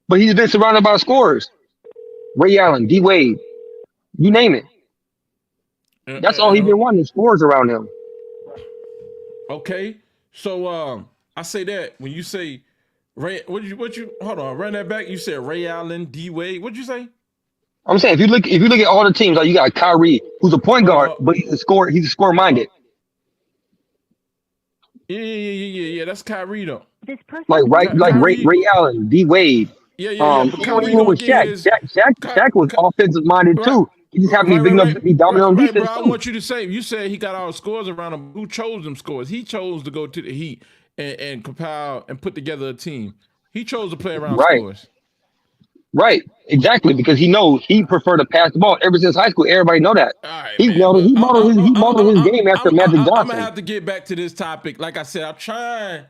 But he's been surrounded by scorers. Ray Allen, D Wade, you name it. That's all he's been wanting, scores around him. Okay. So I say that when you say Ray, what you hold on, run that back. You said Ray Allen, D Wade. What'd you say? I'm saying if you look at all the teams, like you got Kyrie, who's a point guard, but he's a score minded. Yeah. That's Kyrie though. This person Like Ray Allen, D Wade. Yeah. But Kyrie Even with Shaq. Shaq was offensive minded too. He just happened to be big enough to be dominant on defense. Bro, I want you to say, you said he got all scores around him. Who chose them scores? He chose to go to the Heat and compile and put together a team. He chose to play around scores. Right, exactly, because he knows he preferred to pass the ball ever since high school. Everybody know that. All right, he modeled his game after Magic Johnson. I'm gonna have to get back to this topic. Like I said, I'm trying.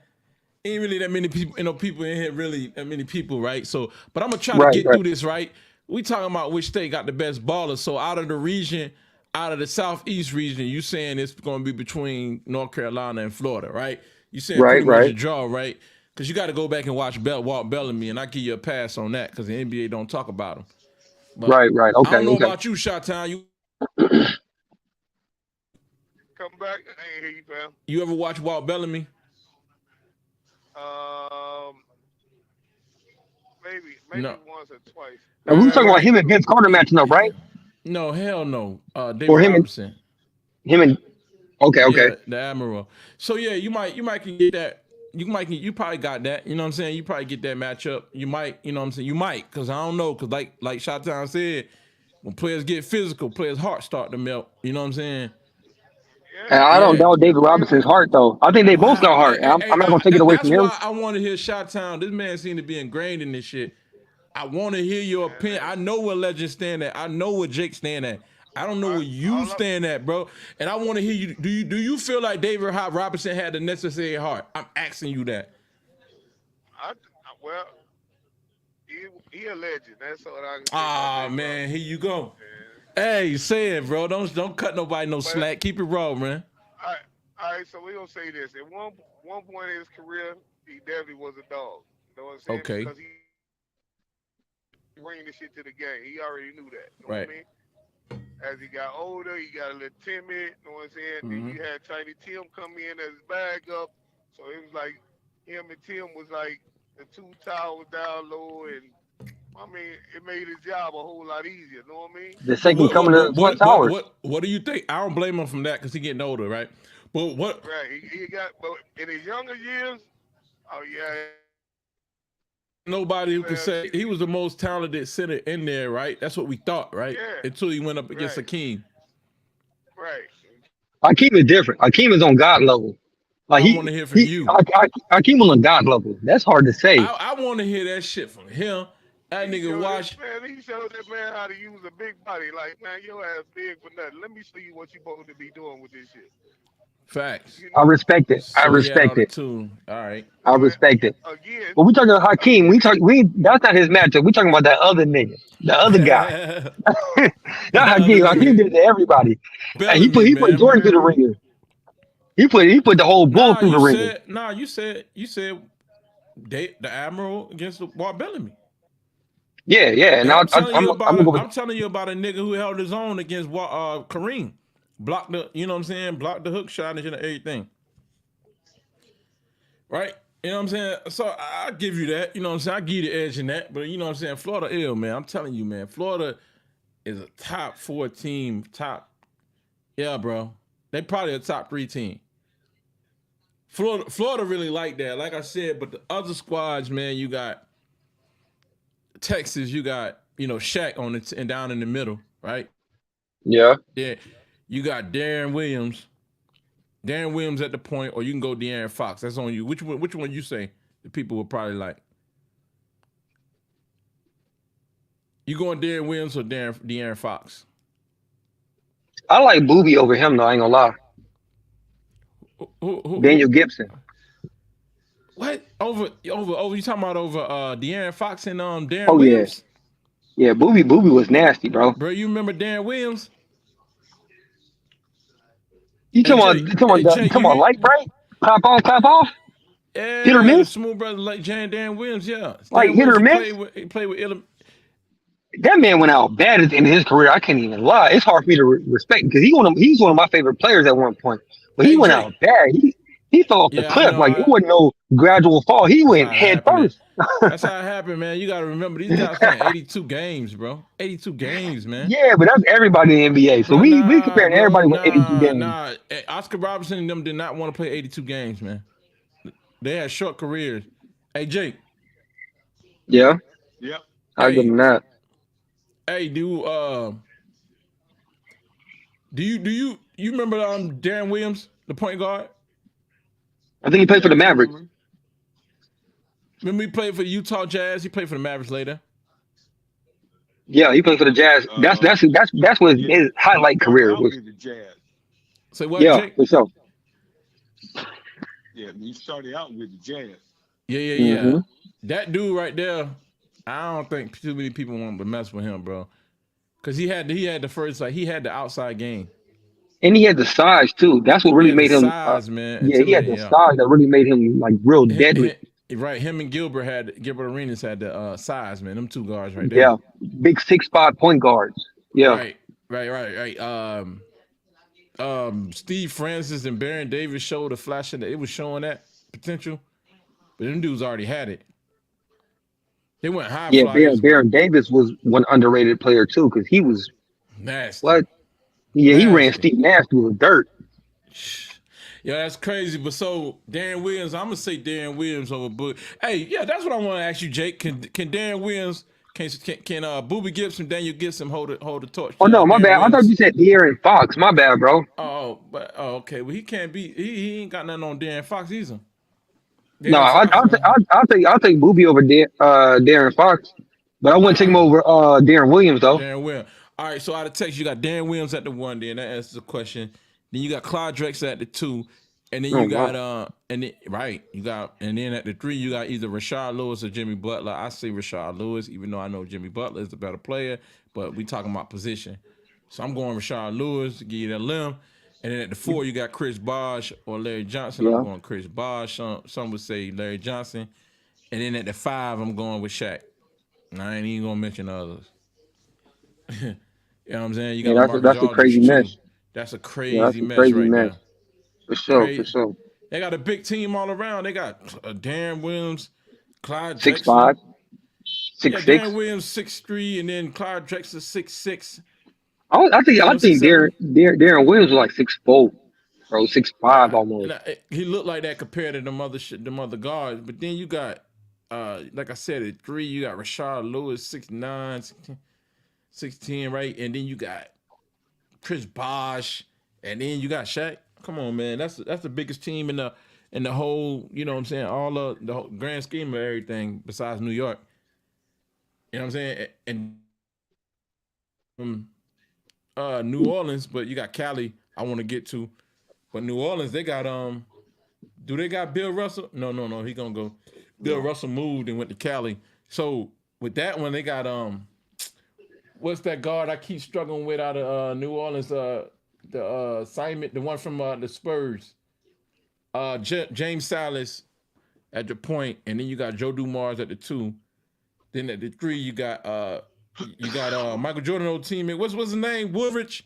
Ain't really that many people, people in here. Really that many people, right? So, but I'm gonna try to get through this. Right? We talking about which state got the best ballers. So, out of the region, out of the Southeast region, you saying it's gonna be between North Carolina and Florida, right? You saying pretty much a draw, right? Because you got to go back and watch Walt Bellamy, and I give you a pass on that because the NBA don't talk about him. But right. Okay. I don't know about you, Shot-Town. Come back. I ain't hear you, fam. You ever watch Walt Bellamy? Maybe No. once or twice. And we were talking about him and Vince Carter matching up, right? No, hell no. David or him Robinson. Okay. Yeah, the Admiral. So yeah, you might can get that. You probably got that. You know what I'm saying? You probably get that matchup. You might, you know what I'm saying? You might, because I don't know. Because like Shot-Town said, when players get physical, players' hearts start to melt. You know what I'm saying? And Yeah, I don't Yeah. doubt David Robinson's heart though. I think they both got Wow. heart. And I'm not gonna take it away That's from him. why I want to hear Shot Town. This man seemed to be ingrained in this shit. I want to hear your and opinion. I know where Legend stand at. I know where Jake stand at. I don't know all, where you all up, stand at, bro. And I want to hear you. Do you feel like David Robinson had the necessary heart? I'm asking you that. well, he a legend. That's all I can say about Ah, Dave man, here Robinson. you go. And, Hey, say it, bro. Don't cut nobody no but slack. Keep it raw, man. all right, so we gonna say this. At one point in his career, he definitely was a dog. You know what I'm saying? Okay, Because he bring the shit to the game. He already knew that. You know right. what I mean? As he got older, he got a little timid. You know what I'm saying? Then Mm-hmm. you had Tiny Tim come in as his backup. So it was like him and Tim was like the two towers down low, and I mean, it made his job a whole lot easier. You know what I mean? The But second coming of the Twin Towers. what do you think? I don't blame him from that because he getting older, right? But what Right. He got, but in his younger years, oh yeah, nobody who could well, say he was the most talented center in there, right? That's what we thought, right? yeah, Until he went up against right, Akeem. right. Hakeem is different. Hakeem is on God level. Like I want to hear from you. Hakeem on a God level. That's hard to say. I want to hear that shit from him. That He nigga showed watch. that man. He showed that man how to use a big body. Like, man, your ass big for nothing. Let me show you what you supposed to be doing with this shit. Facts. You I know. respect it. I So he had all respect the it. tune. All right. I So respect it. again, But we talking about Hakeem. We that's not his matchup. We talking about that other nigga, the other guy. The Not other Hakeem. Hakeem nigga, did it to everybody. And Bellamy, he put man. Jordan through the ringer. He put the whole bull through the ringer. You said the Admiral against the Walt Bellamy. Yeah, yeah. And And I'm gonna go with I'm telling you about a nigga who held his own against Kareem. Blocked the, you know what I'm saying? Blocked the hook shot and everything. Right? You know what I'm saying? So I give you that. You know what I'm saying? I give you the edge in that. But you know what I'm saying? Florida ill, man. I'm telling you, man. Florida is a top 4 team. Yeah, bro. They probably a top 3 team. Florida really like that. Like I said, but the other squads, man, you got Texas, you got, Shaq on it and down in the middle, right? Yeah. Yeah. You got Darren Williams. Darren Williams at the point, or you can go De'Aaron Fox. That's on you. Which one you say the people would probably like? You going Darren Williams or De'Aaron Fox? I like Booby over him though, I ain't gonna lie. Daniel Gibson. What? Over you talking about over De'Aaron Fox and Darren Oh yeah. Williams? Yeah, Booby was nasty, bro. Bro, you remember Darren Williams? You Hey, talking Jake, about light break? Clap on, clap off? Yeah, Hit or miss? smooth brother like Darren Williams, yeah. Like Darren hit or Williams, miss? He played with Illinois. That man went out bad at the end of his career. I can't even lie. It's hard for me to respect because he's one of my favorite players at one point. But he Hey, went Jake. out bad. He fell off the Yeah, I cliff. know. Like it wasn't no gradual fall. He went how it head happened. first. That's how it happened, man. You gotta remember these guys playing 82 games, bro. 82 games, man. Yeah, but that's everybody in the NBA. So Bro, we comparing everybody with 82 games. Nah. Hey, Oscar Robertson and them did not want to play 82 games, man. They had short careers. Hey, Jake. Yeah, Yep. I give him that. Hey, do you remember Darren Williams, the point guard? I think he played for the Mavericks. Remember he played for the Utah Jazz? He played for the Mavericks later. Yeah, he played for the Jazz. That's what his highlight career was. The Jazz. Say what, Yeah, Jake? for sure. Yeah, he started out with the Jazz. Yeah. Mhm. That dude right there, I don't think too many people want to mess with him, bro. Cause he had the first, he had the outside game. And he had the size too. That's what really made him. Size, man. Yeah, he had the size that really made him like real deadly. Right, him and Gilbert Arenas had the size, man. Them two guards right there. Yeah, big 6'5" point guards. Yeah, Right. Steve Francis and Baron Davis showed a flash that it was showing that potential, but them dudes already had it. They went high flyers. Baron Davis was one underrated player too because he was Nasty. what? Yeah, he ran Nasty. Steve Nash through the dirt. Yeah, that's crazy. But so Darren Williams, I'm gonna say Darren Williams over Book. Hey, yeah, that's what I want to ask you, Jake. Can Darren Williams Can Boobie Gibson, Daniel Gibson hold the torch? Oh no, my Darren bad. I thought Williams? you said De'Aaron Fox. My bad, bro. Okay. Well, he can't be. He ain't got nothing on Darren Fox either. No, Darren Fox, I'll take Boobie over De'Aaron Fox, but I wouldn't take him over Darren Williams though. Darren Williams. All right, so out of Texas, you got Darren Williams at the 1. Then that answers the question. Then you got Clyde Drexler at the 2, and then you got and then at the 3 you got either Rashard Lewis or Jimmy Butler. I say Rashard Lewis, even though I know Jimmy Butler is the better player, but we talking about position. So I'm going Rashard Lewis to give you that limb. And then at the 4 you got Chris Bosh or Larry Johnson. Yeah. I'm going Chris Bosh. Some would say Larry Johnson. And then at the 5 I'm going with Shaq. And I ain't even gonna mention others. You know what I'm saying? You got That's a crazy mess. That's a crazy mess right now. For sure. They got a big team all around. They got Darren Williams, Clyde 6'5", Drexler. 6'6". Darren Williams 6'3", and then Clyde Drexler 6'6". I think Darren Williams was like 6'4", bro, 6'5" almost. He looked like that compared to the other guards. But then you got, like I said, at 3 you got Rashard Lewis 6'9", 6'10", right? And then you got Chris Bosh, and then you got Shaq. Come on, man. That's the biggest team in the whole, you know what I'm saying, all the whole grand scheme of everything besides New York. You know what I'm saying? And New Orleans, but you got Cali I want to get to. But New Orleans, they got do they got Bill Russell? No, he gonna go. Bill Russell moved and went to Cali. So with that one, they got what's that guard I keep struggling with out of New Orleans? The assignment, the one from the Spurs. James Salas at the point, and then you got Joe Dumars at the 2. Then at the 3, you got Michael Jordan old teammate. What's his name? Woolridge,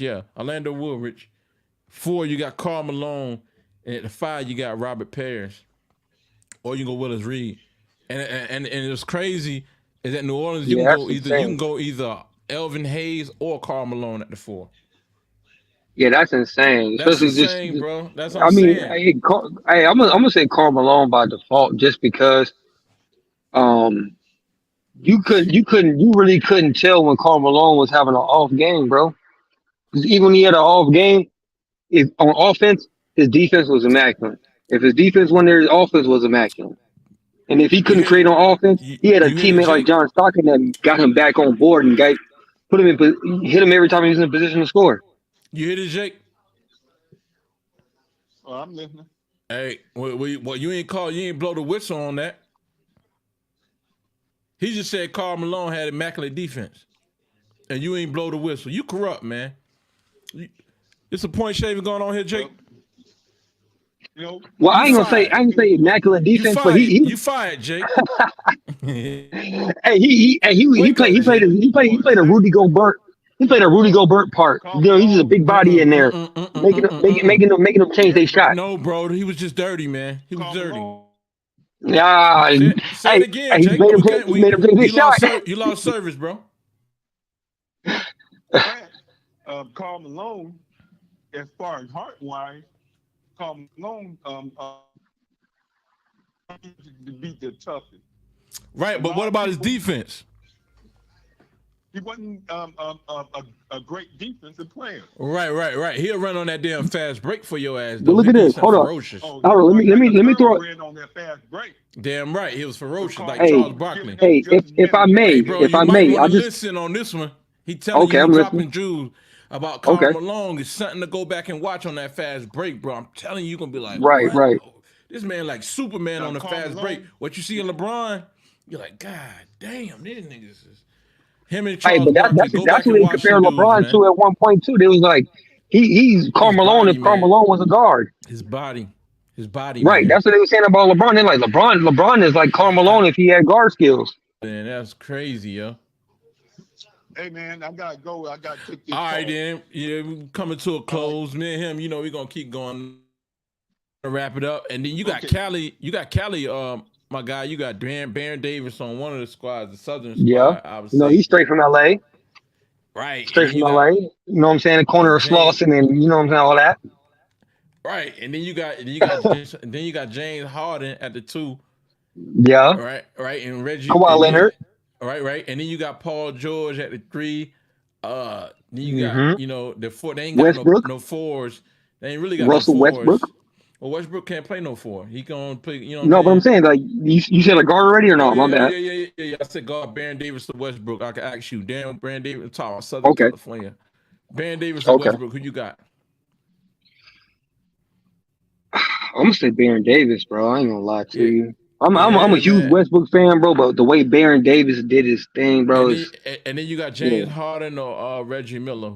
yeah, Orlando Woolridge. 4, you got Karl Malone, and at the 5, you got Robert Parrish, or you can go Willis Reed. And it's crazy is that New Orleans you can go either Elvin Hayes or Karl Malone at the 4. Yeah, that's insane. That's insane, bro. That's what I'm saying. I'm gonna say Karl Malone by default, just because you really couldn't tell when Karl Malone was having an off game, bro. Because even when he had an off game, if on offense, his defense was immaculate. If his defense went there, his offense was immaculate. And if he couldn't create on offense, he had a teammate like John Stockton that got him back on board and hit him every time he was in a position to score. You hear this, Jake? Oh, I'm listening. Hey, well, you ain't blow the whistle on that. He just said Karl Malone had immaculate defense, and you ain't blow the whistle. You corrupt, man. It's a point shaving going on here, Jake. Well, I ain't gonna say immaculate defense, but you fired, Jake. Hey, he played a Rudy Gobert. He played a Rudy Gobert part. You know, he's just a big body in there, making them change their shot. No, bro, he was just dirty, man. He was dirty. Yeah, say it again, Jake. He made him take his shot. You lost service, bro. Karl Malone, as far as heart wise, Karl Malone to beat the toughest. Right, but what about his defense? He wasn't a great defensive player. Right. He'll run on that damn fast break for your ass. But look at this. Hold on. Let me throw it on that fast break. Damn right, he was ferocious like Charles Barkley. Hey, if I may, I'll just listen on this one. He telling you dropping jewels about Karl Malone is something to go back and watch on that fast break, bro. I'm telling you, you're gonna be like, right. This man like Superman on the fast break. What you see in LeBron, you're like, God damn, these niggas is. Him and Charles that's what they compared LeBron to at one point too. They was like, he's Karl Malone if Karl Malone was a guard. His body. Right. Man. That's what they were saying about LeBron. They're like LeBron is like Karl Malone if he had guard skills. Man, that's crazy, yo. Hey man, I gotta go. I gotta take this. All right, then. Yeah, we coming to a close. Me and him, you know, we're gonna keep going to wrap it up. And then you got Cali. My guy, you got Baron Davis on one of the squads, the Southern squad. Yeah, he's straight from LA. Right. Straight from LA. You know what I'm saying? The corner of Slauson and you know what I'm saying, all that. Right. And then you got James Harden at the 2. Yeah. Right. And Reggie. Kawhi Leonard. right. And then you got Paul George at the 3. Then you got, Mm-hmm. the 4. They ain't got Westbrook, no 4s. They ain't really got no Russell Westbrook. 4s. Well, Westbrook can't play no 4. He gonna play, you know what No, I'm but I'm saying? saying like you said a guard already or Oh not? My bad. yeah. I said guard Baron Davis to Westbrook. I can ask you, damn, Baron Davis, talk about Southern Okay, California. Baron Davis to okay. Westbrook. Who you got? I'm gonna say Baron Davis, bro. I ain't gonna lie to Yeah, you. I'm a yeah, huge man. Westbrook fan, bro. But the way Baron Davis did his thing, bro, And then, is and then you got yeah. James Harden or Reggie Miller.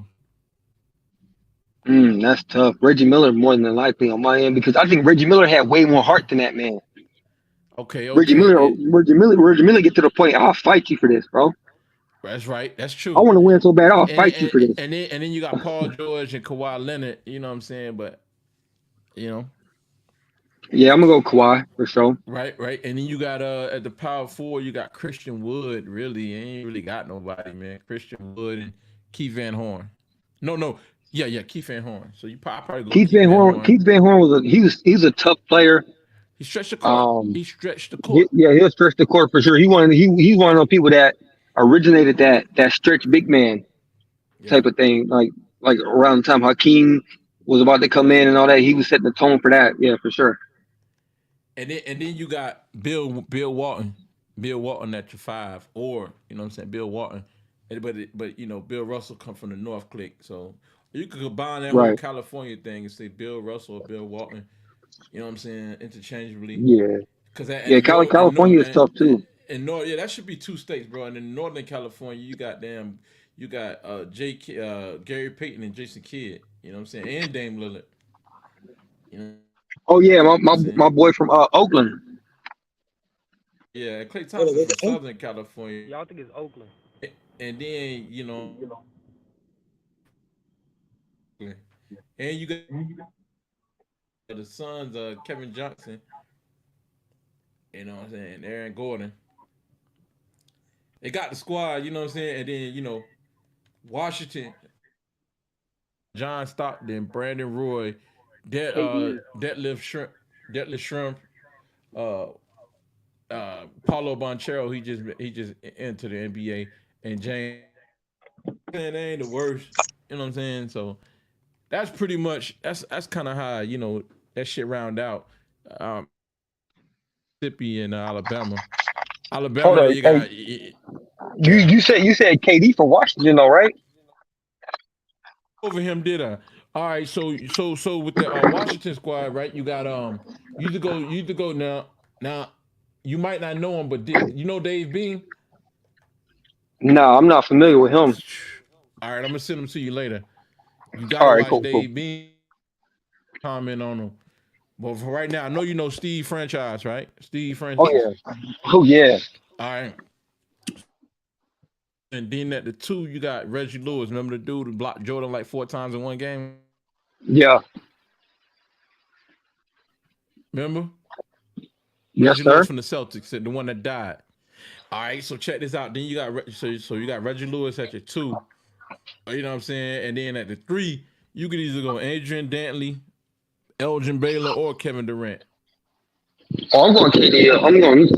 That's tough. Reggie Miller more than likely on my end because I think Reggie Miller had way more heart than that man. Okay, Reggie Miller, okay. Reggie Miller get to the point. I'll fight you for this, bro. That's right. That's I true. want to win so bad. I'll And fight you for this. then you got Paul George and Kawhi Leonard. You know what I'm saying? But you know, Yeah, I'm gonna go Kawhi for sure. right. And then you got at the power 4, you got Christian Wood. Really, you ain't really got nobody, man. Christian Wood and Keith Van Horn. No. Yeah, Keith Van Horn. So you probably go Keith Keith Van Van Horn. Horn. Keith Van Horn he's a tough player. He stretched the court. Um, He stretched the court. yeah, he'll stretch the court for sure. He's one of those people that originated that stretch big man Yeah. type of thing. Like around the time Hakeem was about to come in and all that, he was setting the tone for that. Yeah, for sure. And then you got Bill Walton. Bill Walton at your 5, or you know what I'm saying, Bill Walton. But Bill Russell come from the North Click, so you could combine that whole Right. California thing and say Bill Russell or Bill Walton. You know what I'm saying, interchangeably. Yeah. Because at Yeah, in North California is tough too. in North, yeah, that should be 2 states, bro. And in Northern California, you got Gary Payton and Jason Kidd. You know what I'm saying, and Dame Lillard. You know Oh yeah, my what I'm my, saying? my boy from Oakland. Yeah, Clay Thompson from Southern California. Y'all think it's Oakland? And then and you got the sons of Kevin Johnson. You know what I'm saying, Aaron Gordon. They got the squad. You know what I'm saying, and then Washington, John Stockton, Brandon Roy, Detlef Shrimp, uh, Paulo Banchero. He just entered the NBA, and James. Man, they ain't the worst. You know what I'm saying? So that's pretty much that's kind of how that shit round out. Mississippi and Alabama. Hold Alabama, on, you got you said KD for Washington, though, right? over him, did I? All right, so with the Washington squad, right? You got you to go now. Now you might not know him, but you know Dave Bean? No, I'm not familiar with him. All right, I'm gonna send him to you later. You gotta All right, watch cool. Dave Bean. Comment on him. But for right now, I know you know Steve Franchise, right? Steve Franchise. Oh yeah. All right. And then at the 2, you got Reggie Lewis. Remember the dude who blocked Jordan like 4 times in one game? Yeah. Remember? Yes, Reggie sir. Lewis from the Celtics, the one that died. All right, so check this out. Then you got so you got Reggie Lewis at your 2. You know what I'm saying? And then at the 3, you could either go Adrian Dantley, Elgin Baylor, or Kevin Durant. Oh, I'm going KD.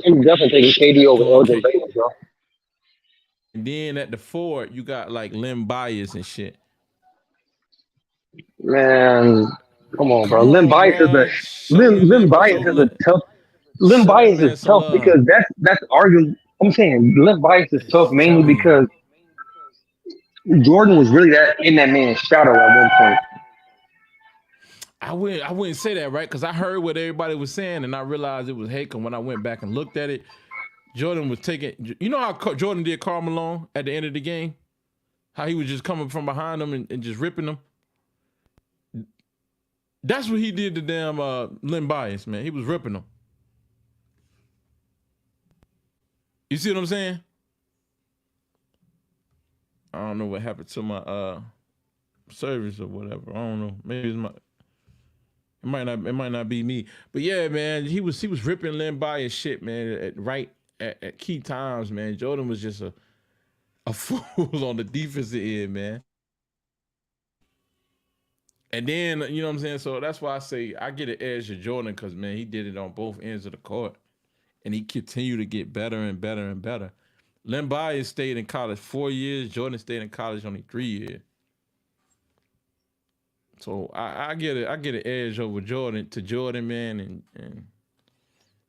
I'm definitely taking KD over Elgin Baylor, bro. And then at the 4, you got like Len Bias and shit. Man, come on, bro. Come Len on, Bias bro. Len Bias is a tough. Len Bias is tough because that's arguing. I'm saying Len Bias is tough mainly because Jordan was really in that man's shadow at one point. I wouldn't say that, right? Because I heard what everybody was saying, and I realized it was hate. And when I went back and looked at it, Jordan was taking. You know how Jordan did Karl Malone at the end of the game? How he was just coming from behind him and just ripping them. That's what he did to damn Len Bias, man. He was ripping them. You see what I'm saying? I don't know what happened to my service or whatever. I don't know. Maybe it's it might not be me. But yeah, man, he was ripping Len Bias shit, man, at key times, man. Jordan was just a fool on the defensive end, man. And then, you know what I'm saying? So that's why I say I get an edge to Jordan because, man, he did it on both ends of the court. And he continued to get better and better and better. Len Bias stayed in college 4 years. Jordan stayed in college only 3 years. So I get it. I get an edge over Jordan, man, and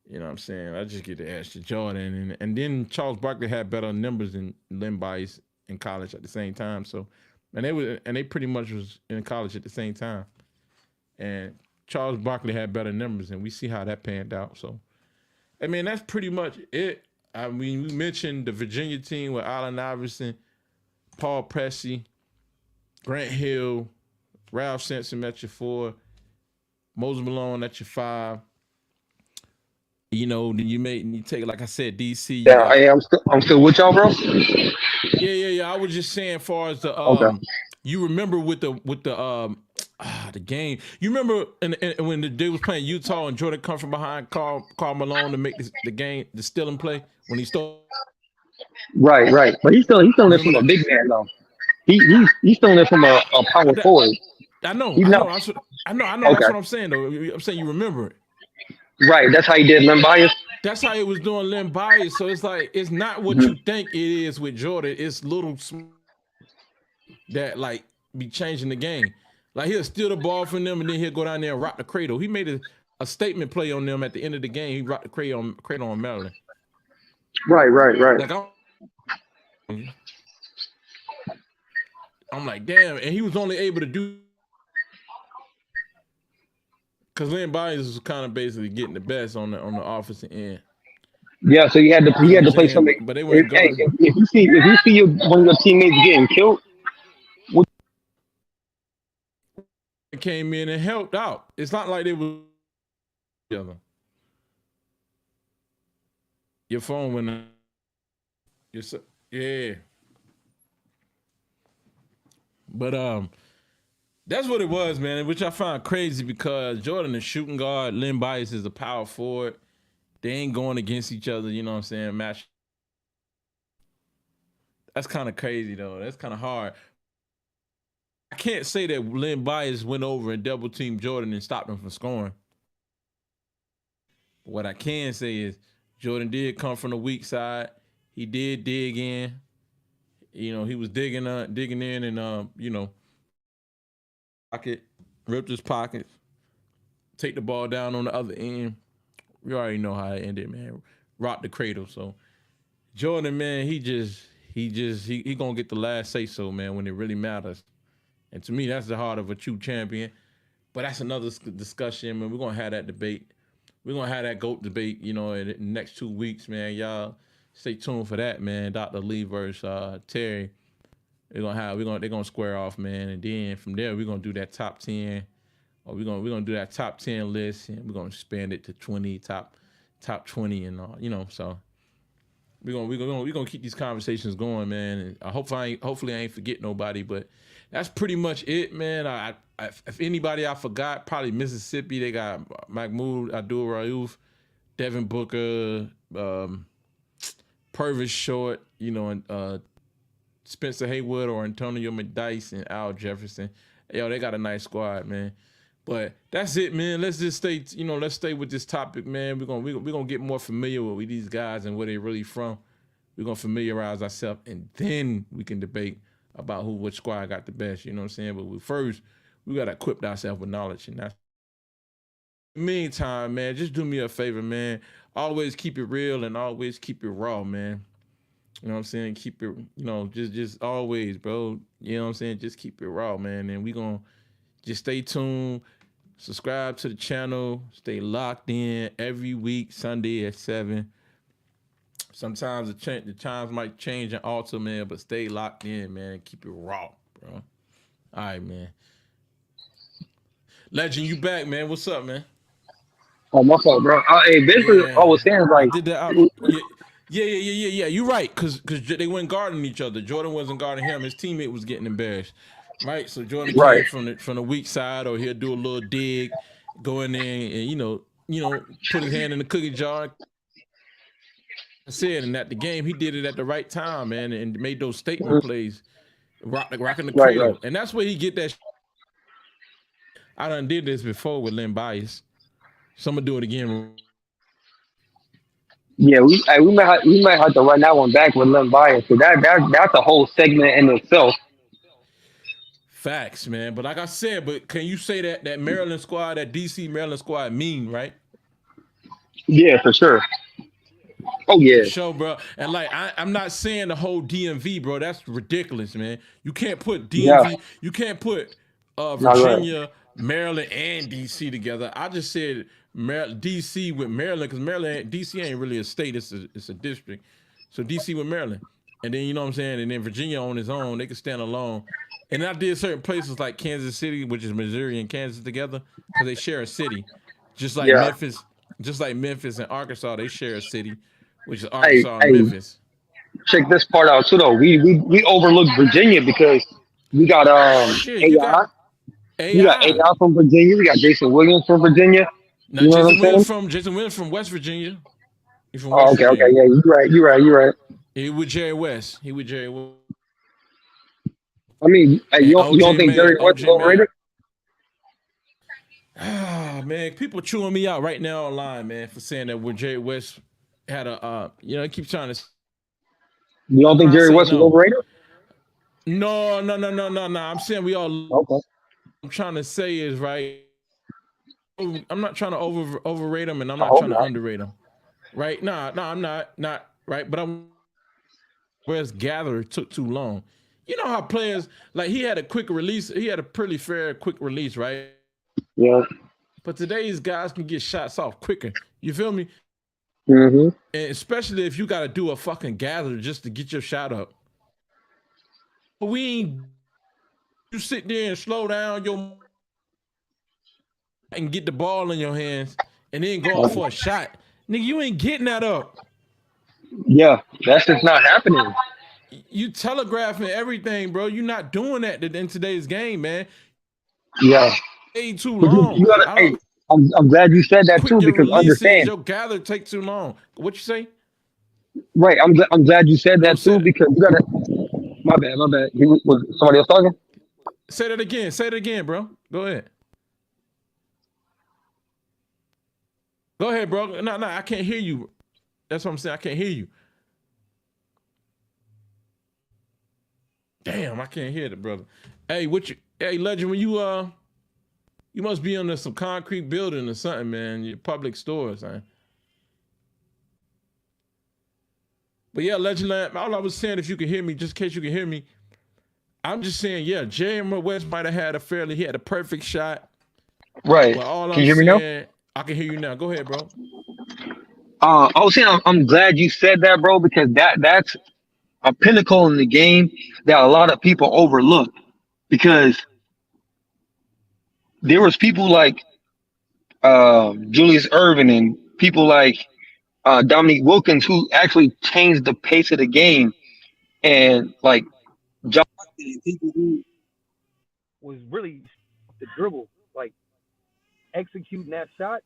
you know what I'm saying. I just get the edge to Jordan, and then Charles Barkley had better numbers than Len Bias in college at the same time. So, and they pretty much was in college at the same time, and Charles Barkley had better numbers, and we see how that panned out. So, I mean, that's pretty much it. I mean, we mentioned the Virginia team with Allen Iverson, Paul Pressey, Grant Hill, Ralph Sampson at your 4, Moses Malone at your 5. You know, then you take, like I said, DC. Yeah, I'm still with y'all, bro. Yeah. I was just saying, as far as the Okay. you remember with the game. You remember when the dude was playing Utah and Jordan come from behind Karl Malone to make the game, the stealing play when he stole. Right. But he's still there from a big man though. He's still there from a power forward. I know. Okay. That's what I'm saying though. I'm saying you remember it. Right. That's how he did Len Bias. That's how he was doing Len Bias. So it's like it's not what you think it is with Jordan. It's little that like be changing the game. Like he'll steal the ball from them and then he'll go down there and rock the cradle. He made a statement play on them at the end of the game. He rocked the cradle on Maryland. Right. Like I'm like, damn, and he was only able to do because Len Bias was kind of basically getting the best on the offensive end. Yeah, so he had to play something. But they weren't if you see one of your teammates getting killed, came in and helped out. It's not like they were together. Your phone went out. Yeah. But that's what it was, man, which I found crazy because Jordan is shooting guard, Len Bias is a power forward. They ain't going against each other, you know what I'm saying? Match. That's kind of crazy though. That's kind of hard. I can't say that Len Bias went over and double teamed Jordan and stopped him from scoring. But what I can say is Jordan did come from the weak side. He did dig in. You know, he was digging in and you know, pocket, ripped his pockets, take the ball down on the other end. We already know how it ended, man. Rocked the cradle. So Jordan, man, he gonna get the last say so, man, when it really matters. And to me, that's the heart of a true champion. But that's another discussion, man. We're gonna have that debate. We're gonna have that GOAT debate, you know, in the next 2 weeks, man. Y'all stay tuned for that, man. Dr. Lee versus Terry. They're gonna square off, man. And then from there, we're gonna do that top 10. Or we're gonna do that top 10 list, and we're gonna expand it to 20, top 20 and all, you know. So we're gonna keep these conversations going, man. And hopefully I ain't forget nobody, but that's pretty much it, man. If anybody I forgot, probably Mississippi. They got Mahmoud Abdul-Rauf, Devin Booker, Purvis Short, you know, and Spencer Haywood or Antonio McDyess and Al Jefferson. Yo, they got a nice squad, man. But that's it, man. Let's just let's stay with this topic, man. We're gonna get more familiar with these guys and where they really from. We're gonna familiarize ourselves, and then we can debate about which squad got the best. You know what I'm saying? But first, we gotta equip ourselves with knowledge, and that's. Meantime, man, just do me a favor, man. Always keep it real and always keep it raw, man. You know what I'm saying? Keep it, just always, bro. You know what I'm saying? Just keep it raw, man. And we gonna just stay tuned. Subscribe to the channel. Stay locked in every week, Sunday at 7. Sometimes the times might change and alter, man, but stay locked in, man. Keep it raw, bro. All right, man. Legend, you back, man. What's up, man? Oh, my fault, bro. Hey, basically, I was saying, like, did that. Yeah. You're right, because they weren't guarding each other. Jordan wasn't guarding him. His teammate was getting embarrassed. Right, so Jordan came from the weak side, or he'll do a little dig, go in there and put his hand in the cookie jar. I said, and at the game, he did it at the right time, man, and made those statement plays, rocking the cradle, and that's where he get that. I done did this before with Len Bias, so I'm gonna do it again. Yeah, we might have to run that one back with Lim Bias. So that's a whole segment in itself. Facts, man. But like I said, but can you say that Maryland squad, that DC Maryland squad, mean, right? Yeah, for sure. Oh yeah. For sure, bro. And like I'm not saying the whole DMV, bro. That's ridiculous, man. You can't put DMV, Yeah. you can't put Not right. Virginia, Maryland, and DC together. I just said DC with Maryland because DC ain't really a state. It's a district. So DC with Maryland, and then you know what I'm saying, and then Virginia on its own, they can stand alone. And I did certain places like Kansas City, which is Missouri and Kansas together, because they share a city, just like Yeah. Memphis. Just like Memphis and Arkansas, they share a city, which is Hey, Arkansas and hey, Memphis. check this part out too though. We overlooked Virginia because we got Shit, AI. You got AI. AI from Virginia. We got Jason Williams from Virginia. Now You know what I'm saying? Jason Williams from West Virginia. He's from Oh, West okay. Virginia. Yeah, you're right. He with Jerry West. I mean, hey, And you don't think Jerry West is overrated? Ah, man, people chewing me out right now online, man, for saying that when Jerry West had a, he keeps trying to. You don't think I Jerry say West is no. overrated? No. I'm saying we all. Okay. I'm trying to say is right. I'm not trying to overrate him, and I'm I not hope trying to not. underrate him. Right? No, I'm not right. But whereas Gatherer took too long. You know how players like he had a quick release. He had a pretty fair quick release, right? Yeah. But today's guys can get shots off quicker. You feel me? Mm-hmm. And especially if you got to do a fucking Gatherer just to get your shot up. But we ain't. You sit there and slow down your and get the ball in your hands and then go out for a shot. Nigga, you ain't getting that up. Yeah, that's just not happening. You telegraphing everything, bro. You're not doing that in today's game, man. Yeah. Way too But long. you gotta. Hey, I'm glad you said that Quick too your because releases, understand. your gather take too long. What you say? Right. I'm glad you said that Say too because you gotta. My bad. Was somebody else talking? that again, bro. Go ahead. Go ahead, bro. No, I can't hear you. That's what I'm saying. I can't hear you. Damn, I can't hear it, brother. Hey, Legend, when you must be under some concrete building or something, man. Your public stores, man. But yeah, Legend, all I was saying, if you can hear me, just in case you can hear me, I'm just saying, yeah, Jerry West might have had he had a perfect shot. Right. But all Can you hear me now? I can hear you now. Go ahead, bro. I was saying I'm glad you said that, bro, because that's a pinnacle in the game that a lot of people overlook because there was people like Julius Erving and people like Dominique Wilkins who actually changed the pace of the game, and like John and people who was really the dribble, like executing that shot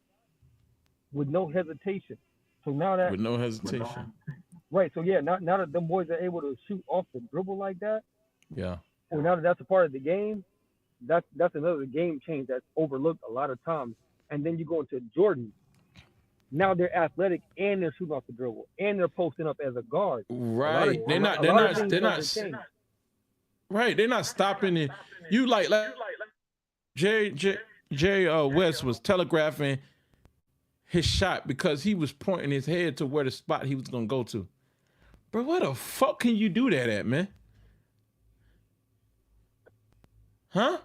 with no hesitation. So now that With no hesitation. right, so yeah, now that them boys are able to shoot off the dribble like that, Yeah. well, now that that's a part of the game, that's another game change that's overlooked a lot of times. And then you go into Jordan. Now they're athletic and they're shooting off the dribble and they're posting up as a guard. Right. They're not right. They're not stopping it. You like Jerry West was telegraphing his shot because he was pointing his head to where the spot he was gonna go to. Bro, where the fuck can you do that at, man? Huh?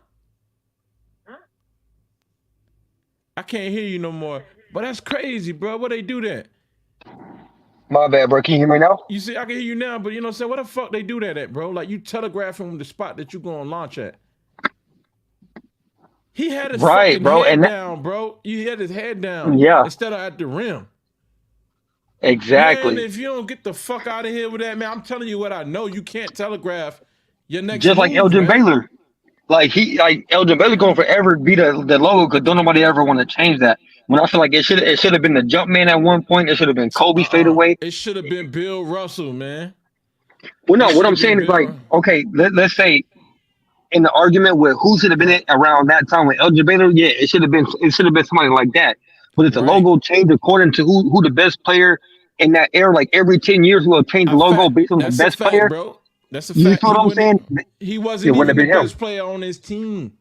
I can't hear you no more. But that's crazy, bro. Where they do that? My bad, bro. Can you hear me now? You see, I can hear you now, but you know what I'm saying? What the fuck they do that at, bro? Like you telegraphing the spot that you gonna launch at. He had his fucking head down, bro. He had his head down. Yeah. Instead of at the rim. Exactly. Man, if you don't get the fuck out of here with that, man, I'm telling you what I know. You can't telegraph your next Just like move, Elgin man. Baylor. Like Elgin Baylor going forever be the logo because don't nobody ever want to change that. When I feel like it should have been the jump man at one point. It should have been Kobe fadeaway. It should have been Bill Russell, man. Well, no, what I'm saying is like, okay, let's say in the argument with who should have been around that time with Elgin Baylor, yeah, it should have been somebody like that. But it's a logo change according to who the best player in that era, like every 10 years, we'll change the A logo fact. based on the That's a best fact, player. bro. That's a You fact. feel what I'm saying? He It wasn't wouldn't even have the been him. best player on his team.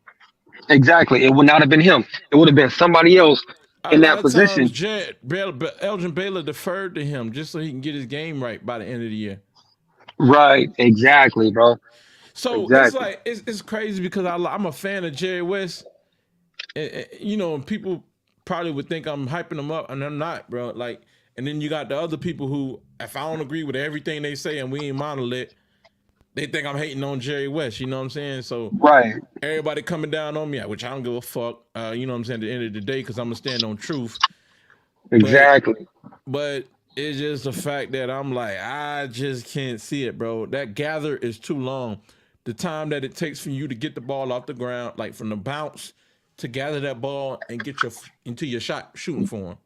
Exactly. It would not have been him. It would have been somebody else A in lot that of times, position. Elgin Baylor deferred to him just so he can get his game right by the end of the year. Right. Exactly, bro. So it's Exactly. like it's crazy because I'm a fan of Jerry West. You know, people probably would think I'm hyping him up, and I'm not, bro. Like, and then you got the other people who, if I don't agree with everything they say and we ain't monolith, they think I'm hating on Jerry West. You know what I'm saying? So Right. everybody coming down on me, which I don't give a fuck. You know what I'm saying? At the end of the day, because I'm gonna stand on truth. Exactly. But it's just the fact that I'm like, I just can't see it, bro. That gather is too long. The time that it takes for you to get the ball off the ground, like from the bounce to gather that ball and get into your shot shooting for him.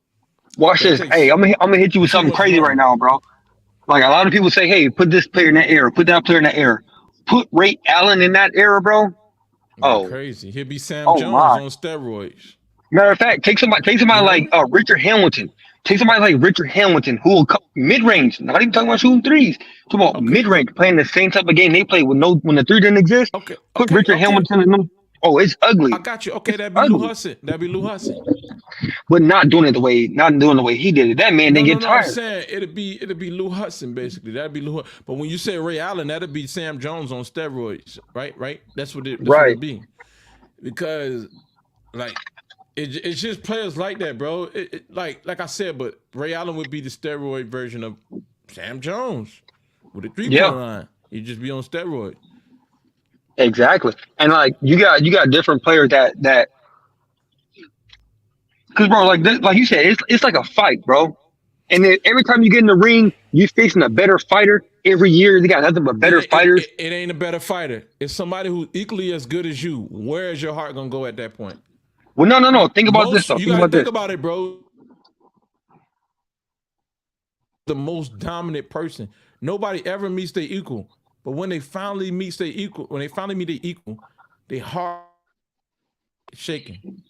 Watch That this. takes Hey, I'm gonna hit you with too something much crazy right running. now, bro. Like a lot of people say, hey, put this player in that era, put that player in that era. Put Ray Allen in that era, bro. Man, Oh, crazy. He'll be Sam oh Jones my. on steroids. Matter of fact, take somebody You heard like me? Richard Hamilton. Take somebody like Richard Hamilton, who will mid range. Not even talking about shooting threes. Talking about Okay. mid range, playing the same type of game they play with no when the three didn't exist. Okay. Put Okay. Richard Okay. Hamilton in them. Oh, it's ugly. I got you. Okay, It's that'd be Lou ugly. Hudson. That'd be Lou Hudson. But not doing the way he did it. That man didn't get No. I'm tired. saying it'd be Lou Hudson basically. That'd be Lou. But when you say Ray Allen, that'd be Sam Jones on steroids, right? Right. That's what Right. it'd be. Because like it's just players like that, bro. Like I said, but Ray Allen would be the steroid version of Sam Jones with a 3-point Yeah. line. He'd just be on steroid. Exactly. And like you got different players that because bro, like you said, it's like a fight, bro. And then every time you get in the ring, you're facing a better fighter. Every year they got nothing but better fighters. It ain't a better fighter. It's somebody who's equally as good as you. Where is your heart gonna go at that point? Well, no. Think about this though. You Think gotta about think this. about it, bro. The most dominant person. Nobody ever meets their equal. But when they finally meet their equal, they heart shaking.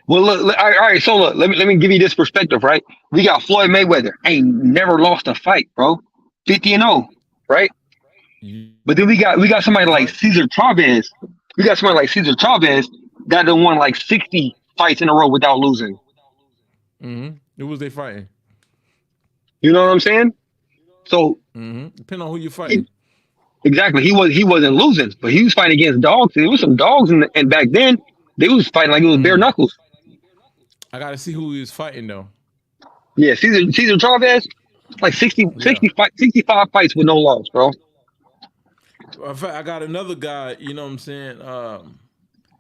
Well, look, all right. So look, let me give you this perspective, right? We got Floyd Mayweather, ain't never lost a fight, bro. 50-0, right? But then we got somebody like Cesar Chavez. We got somebody like Cesar Chavez that done won like 60 fights in a row without losing. Mm-hmm. Who was they fighting? You know what I'm saying? So Depending on who you're fighting. exactly, he wasn't losing, but he was fighting against dogs. There was some dogs, and back then they was fighting like it was bare knuckles. I gotta see who he was fighting though. Yeah, Cesar Chavez, like 65 fights with no loss, bro. In fact, I got another guy. You know what I'm saying,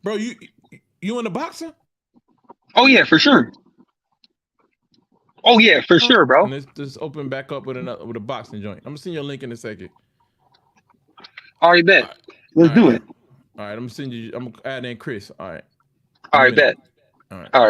bro? You in the boxing? Oh yeah, for sure. Oh yeah, for sure, bro. And let's open back up with a boxing joint. I'm gonna send you a link in a second. All right, bet. Let's do it. All right, I'm gonna send you. I'm gonna add in Chris. All right. All right, bet. All right. All right.